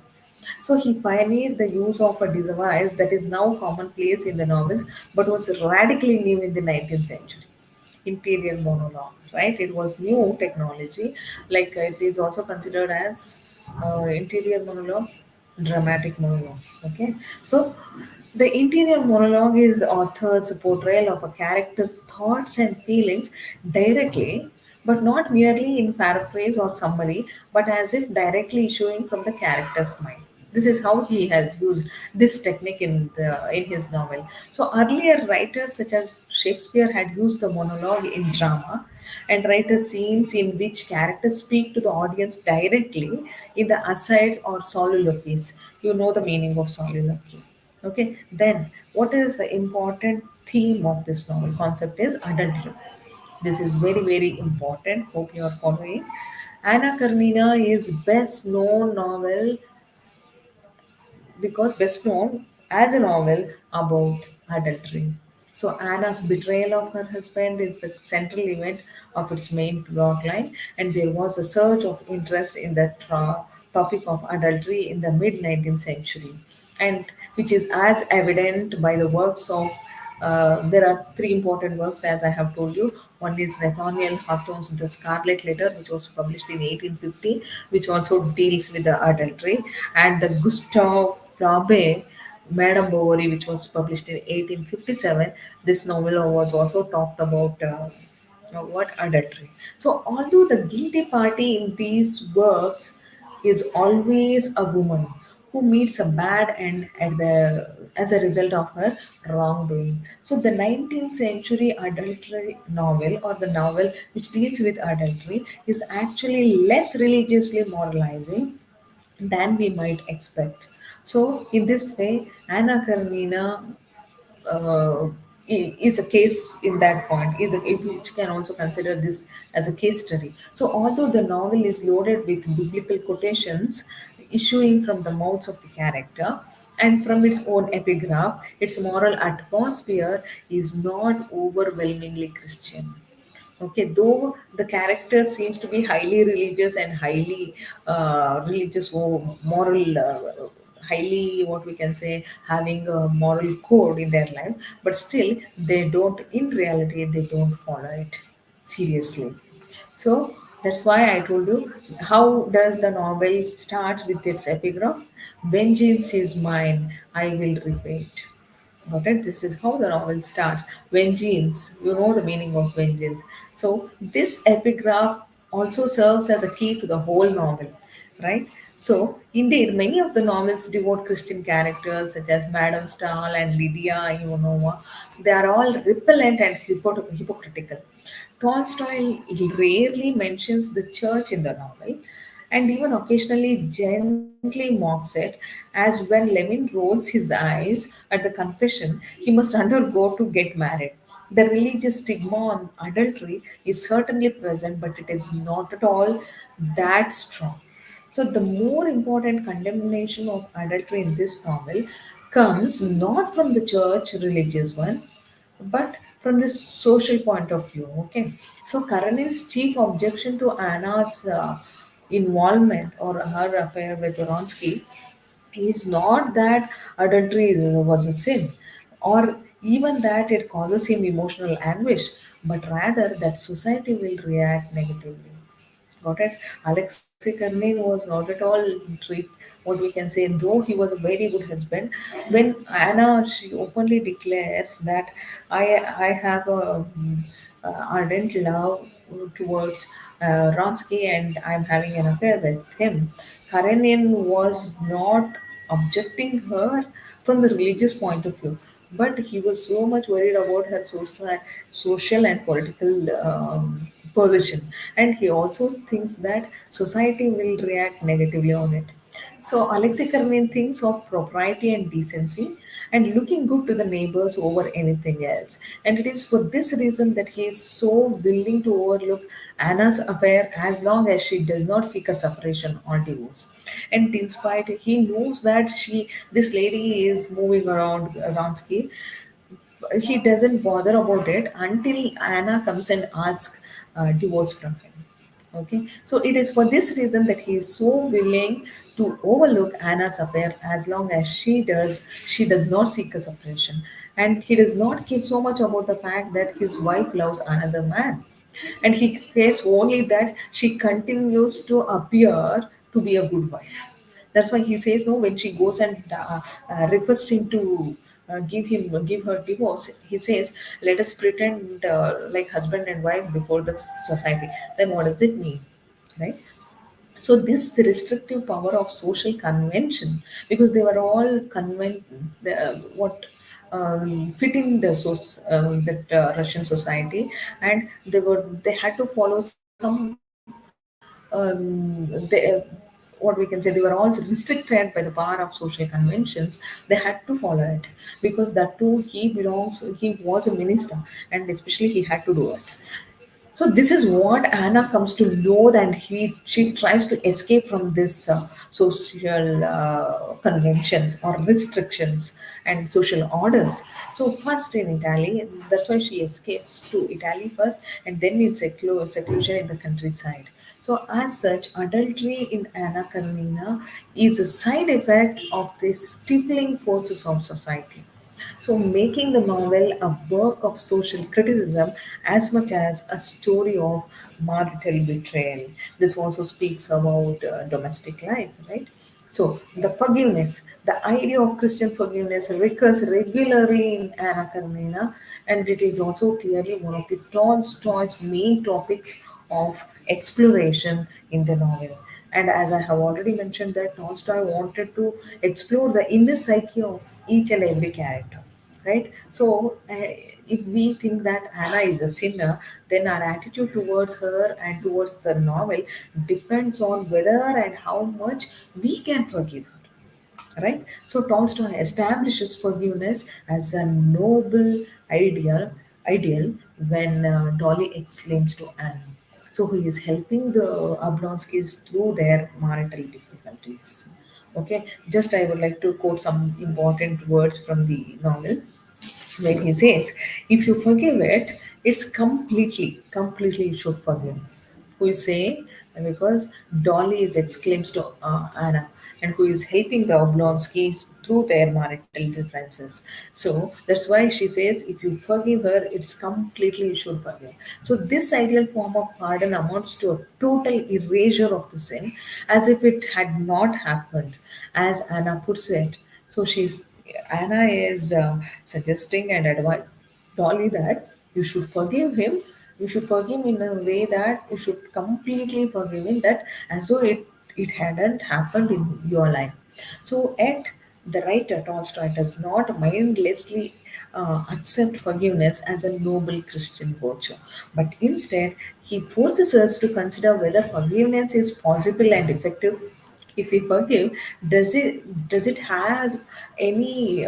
So he pioneered the use of a device that is now commonplace in the novels but was radically new in the 19th century. Interior monologue, right? It was new technology. Like it is also considered as interior monologue, dramatic monologue. Okay, so the interior monologue is author's portrayal of a character's thoughts and feelings directly, but not merely in paraphrase or summary, but as if directly issuing from the character's mind. This is how he has used this technique in his novel. So earlier writers such as Shakespeare had used the monologue in drama and write scenes in which characters speak to the audience directly in the asides or soliloquies. You know the meaning of soliloquy. Okay, then what is the important theme of this novel? Concept is adultery. This is very, very important. Hope you are following. Anna Karenina is best known novel because best known as a novel about adultery. So Anna's betrayal of her husband is the central event of its main plot line, and there was a surge of interest in the topic of adultery in the mid 19th century, and which is as evident by the works of there are three important works, as I have told you. One is Nathaniel Hawthorne's The Scarlet Letter, which was published in 1850, which also deals with the adultery, and the Gustave Flaubert, Madame Bovary, which was published in 1857. This novel was also talked about what adultery. So, although the guilty party in these works is always a woman who meets a bad end at the as a result of her wrongdoing. So the 19th century adultery novel, or the novel which deals with adultery, is actually less religiously moralizing than we might expect. So in this way, Anna Karenina uh, is a case in that point, which can also consider this as a case study. So although the novel is loaded with biblical quotations issuing from the mouths of the character and from its own epigraph, its moral atmosphere is not overwhelmingly Christian. Okay, though the character seems to be highly religious and highly religious or moral, highly, what we can say, having a moral code in their life, but still they don't, in reality, they don't follow it seriously. So that's why I told you, how does the novel starts with its epigraph? Vengeance is mine, I will repay it. Got it? This is how the novel starts. Vengeance, you know the meaning of vengeance. So this epigraph also serves as a key to the whole novel, right? So indeed, many of the novels devote Christian characters such as Madame Stahl and Lydia Ivanova. They are all repellent and hypocritical. Tolstoy rarely mentions the church in the novel, and even occasionally gently mocks it, as when Levin rolls his eyes at the confession he must undergo to get married. The religious stigma on adultery is certainly present, but it is not at all that strong. So, the more important condemnation of adultery in this novel comes not from the church religious one, but from the social point of view. Okay, so Karenin's chief objection to Anna's involvement or her affair with Vronsky it's not that was a sin, or even that it causes him emotional anguish, but rather that society will react negatively. Got it? Alexei Karnin was not at all treat what we can say, though he was a very good husband. When Anna, she openly declares that I have a ardent love towards Ronsky and I'm having an affair with him. Karenin was not objecting her from the religious point of view, but he was so much worried about her social and political position, and he also thinks that society will react negatively on it. So Alexei Karnin thinks of propriety and decency and looking good to the neighbors over anything else. And it is for this reason that he is so willing to overlook Anna's affair as long as she does not seek a separation or divorce. And in spite, he knows that this lady is moving around Ransky, he doesn't bother about it until Anna comes and asks divorce from him. Okay, so it is for this reason that he is so willing to overlook Anna's affair as long as she does not seek a separation, and he does not care so much about the fact that his wife loves another man, and he cares only that she continues to appear to be a good wife. That's why he says no when she goes and requests him to give her divorce. He says, "Let us pretend like husband and wife before the society." Then what does it mean, right? So this restrictive power of social convention, because they were all what fitting that Russian society, and they had to follow some what we can say, they were all restricted by the power of social conventions. They had to follow it because that too he was a minister, and especially he had to do it. So this is what Anna comes to know, that she tries to escape from this social conventions or restrictions and social orders. So first in Italy, that's why she escapes to Italy first, and then it's seclusion in the countryside. So as such, adultery in Anna Karenina is a side effect of the stifling forces of society, so making the novel a work of social criticism as much as a story of marital betrayal. This also speaks about domestic life, right? So the forgiveness, the idea of Christian forgiveness recurs regularly in Anna Karenina, and it is also clearly one of the Tolstoy's main topics of exploration in the novel. And as I have already mentioned, that Tolstoy wanted to explore the inner psyche of each and every character, right? So if we think that Anna is a sinner, then our attitude towards her and towards the novel depends on whether and how much we can forgive her, right? So Tolstoy establishes forgiveness as a noble ideal when Dolly exclaims to Anna. So he is helping the Oblonskis through their marital difficulties. Okay, just I would like to quote some important words from the novel when he says, if you forgive it, it's completely you should forgive. Who is saying? Because Dolly is exclaims to Anna, and who is helping the Oblonskis through their marital differences. So that's why she says, if you forgive her, it's completely you should forgive. So this ideal form of pardon amounts to a total erasure of the sin, as if it had not happened, as Anna puts it. So Anna is suggesting and advise Dolly that you should forgive him. You should forgive him in a way that you should completely forgive him, that as though it hadn't happened in your life. So, yet the writer Tolstoy does not mindlessly accept forgiveness as a noble Christian virtue, but instead he forces us to consider whether forgiveness is possible and effective. If we forgive, does it have any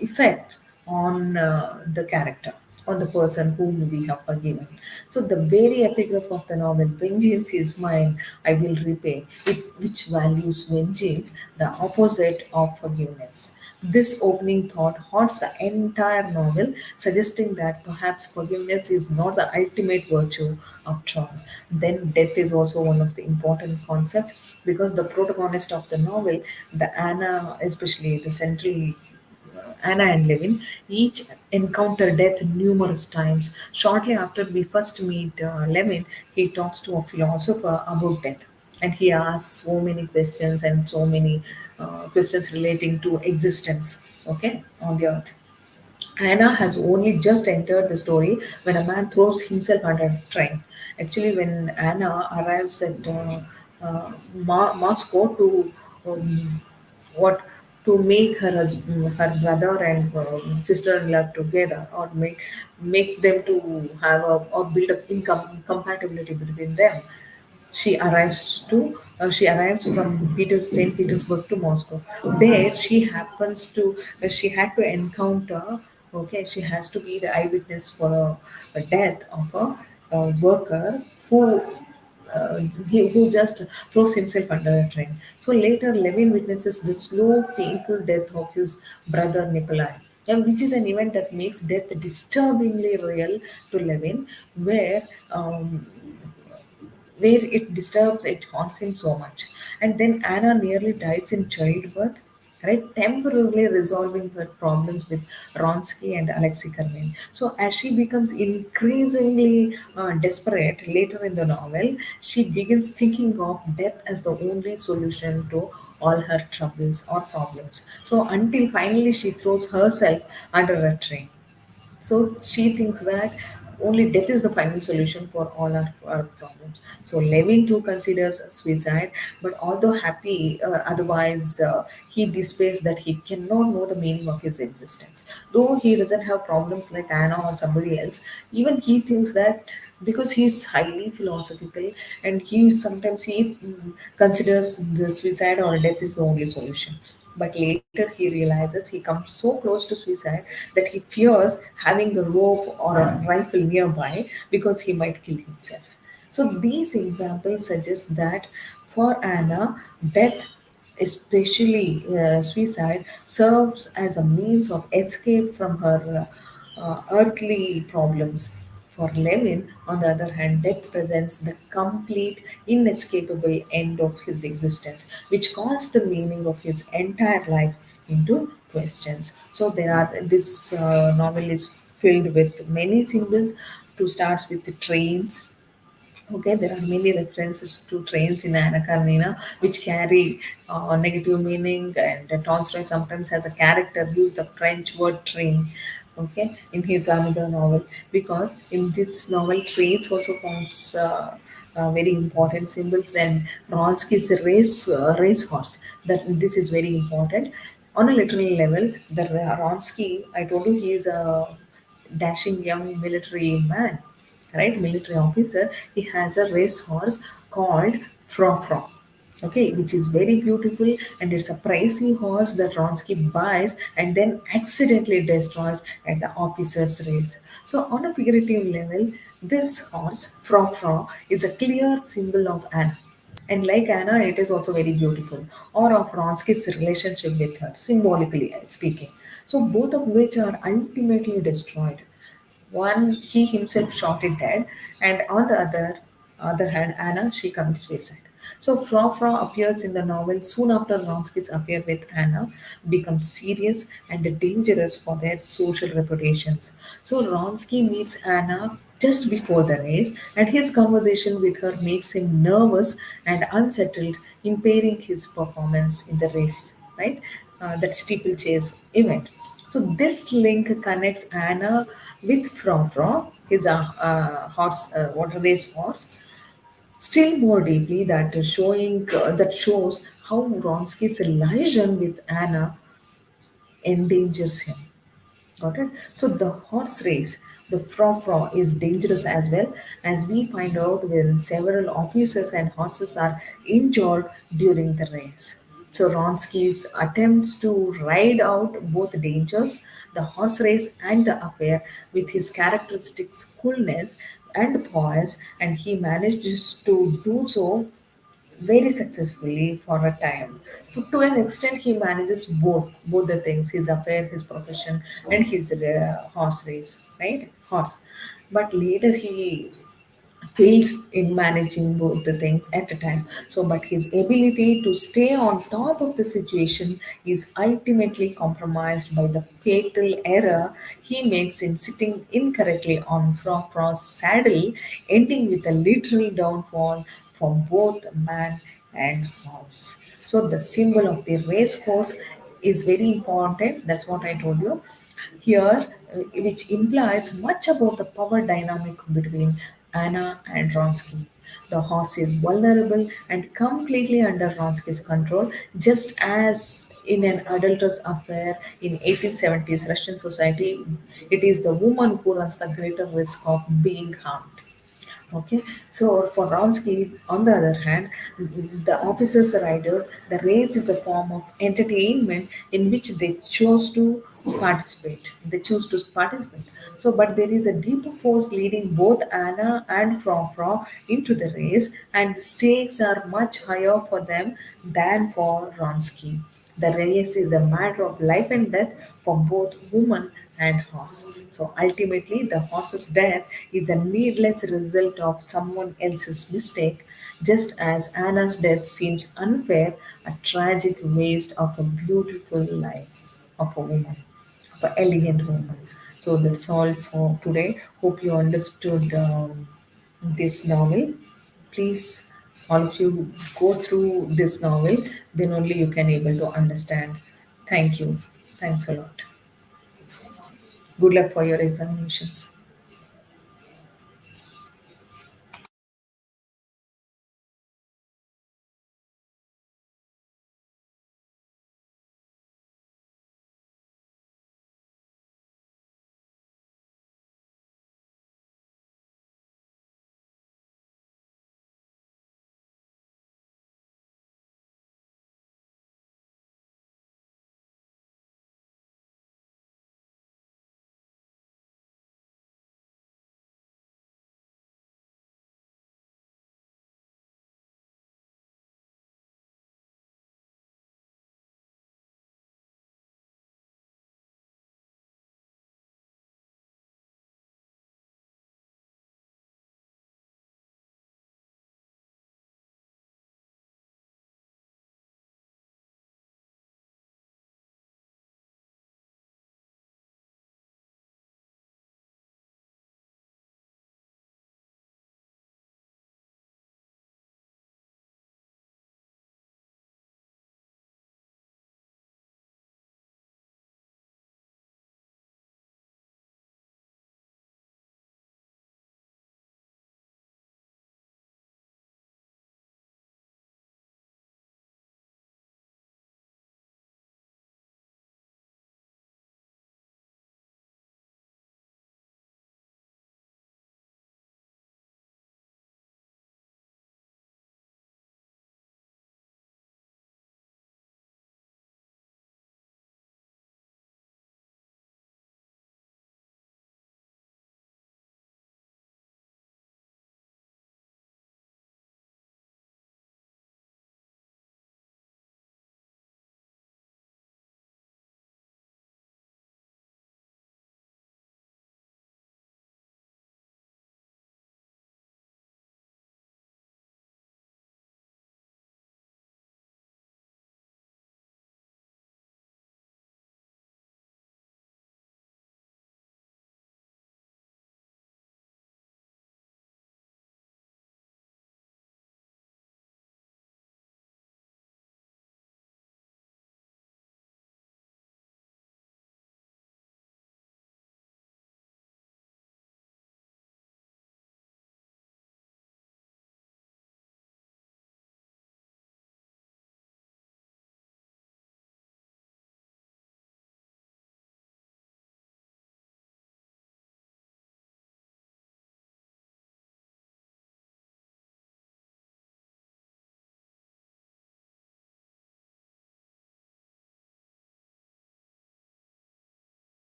effect on the character, on the person whom we have forgiven? So the very epigraph of the novel, vengeance is mine, I will repay it, which values vengeance, the opposite of forgiveness. This opening thought haunts the entire novel, suggesting that perhaps forgiveness is not the ultimate virtue after all. Then death is also one of the important concepts because the protagonist of the novel, the Anna, especially the central Anna and Levin, each encounter death numerous times. Shortly after we first meet Levin, he talks to a philosopher about death, and he asks so many questions and so many questions relating to existence. Okay, on the earth. Anna has only just entered the story when a man throws himself under a train. Actually, when Anna arrives at Moscow to um, what to make her brother and sister-in-law together, or make them to have a or build a income compatibility between them, she arrives from St. Petersburg to Moscow. There she happens to she had to encounter, okay, she has to be the eyewitness for a death of a worker who just throws himself under a train. So later Levin witnesses the slow, painful death of his brother Nikolai. And which is an event that makes death disturbingly real to Levin, where it disturbs, it haunts him so much. And then Anna nearly dies in childbirth, right? Temporarily resolving her problems with Ronsky and Alexei Karmin. So as she becomes increasingly desperate later in the novel, she begins thinking of death as the only solution to all her troubles or problems. So until finally she throws herself under a train. So she thinks that only death is the final solution for all our problems. So Levin too considers suicide, but although happy otherwise, he despairs that he cannot know the meaning of his existence. Though he doesn't have problems like Anna or somebody else, even he thinks that because he is highly philosophical, and he considers the suicide or death is the only solution. But later he realizes he comes so close to suicide that he fears having a rope or a rifle nearby because he might kill himself. So these examples suggest that for Anna, death, especially suicide, serves as a means of escape from her earthly problems. For Levin, on the other hand, death presents the complete, inescapable end of his existence, which calls the meaning of his entire life into questions. So there are this novel is filled with many symbols. To start with the trains. Okay, there are many references to trains in Anna Karenina which carry negative meaning, and Tolstoy sometimes has a character use the French word train. Okay, in his another novel, because in this novel, trains also forms very important symbols, and Ronsky's racehorse. That this is very important. On a literal level, the Ronsky, I told you, he is a dashing young military man, right? Military officer. He has a racehorse called Frau, okay, which is very beautiful, and it's a pricey horse that Ronsky buys and then accidentally destroys at the officer's race. So, on a figurative level, this horse, Frau, is a clear symbol of Anna. And like Anna, it is also very beautiful, or of Ronsky's relationship with her, symbolically speaking. So, both of which are ultimately destroyed. One, he himself shot it dead, and on the other hand, Anna, she commits suicide. So Fra appears in the novel soon after Ronsky's affair with Anna becomes serious and dangerous for their social reputations. So Ronsky meets Anna just before the race, and his conversation with her makes him nervous and unsettled, impairing his performance in the race, right? That steeplechase event. So this link connects Anna with Frau, his horse, water race horse, still more deeply. That shows how Vronsky's liaison with Anna endangers him. Got it? So the horse race, the frou is dangerous as well, as we find out when several officers and horses are injured during the race. So Ronsky's attempts to ride out both dangers, the horse race and the affair, with his characteristic coolness and poise, and he manages to do so very successfully for a time. To an extent, he manages both the things: his affair, his profession, and his horse race, right? Horse. But later he fails in managing both the things at a time. So, but his ability to stay on top of the situation is ultimately compromised by the fatal error he makes in sitting incorrectly on Frofro's saddle, ending with a literal downfall for both man and horse. So, the symbol of the race course is very important. That's what I told you here, which implies much about the power dynamic between Anna and Ronsky. The horse is vulnerable and completely under Ronsky's control, just as in an adulterous affair in 1870s Russian society, it is the woman who runs the greater risk of being harmed. Okay, so for Ronsky, on the other hand, the officers' riders, the race is a form of entertainment in which they chose to participate. They choose to participate. So, but there is a deeper force leading both Anna and Frau into the race, and the stakes are much higher for them than for Ronsky. The race is a matter of life and death for both woman and horse. So ultimately, the horse's death is a needless result of someone else's mistake, just as Anna's death seems unfair, a tragic waste of a beautiful life of a woman, of an elegant woman. So that's all for today. Hope you understood this novel. Please, all of you, go through this novel, then only you can able to understand. Thank you. Thanks a lot. Good luck for your examinations.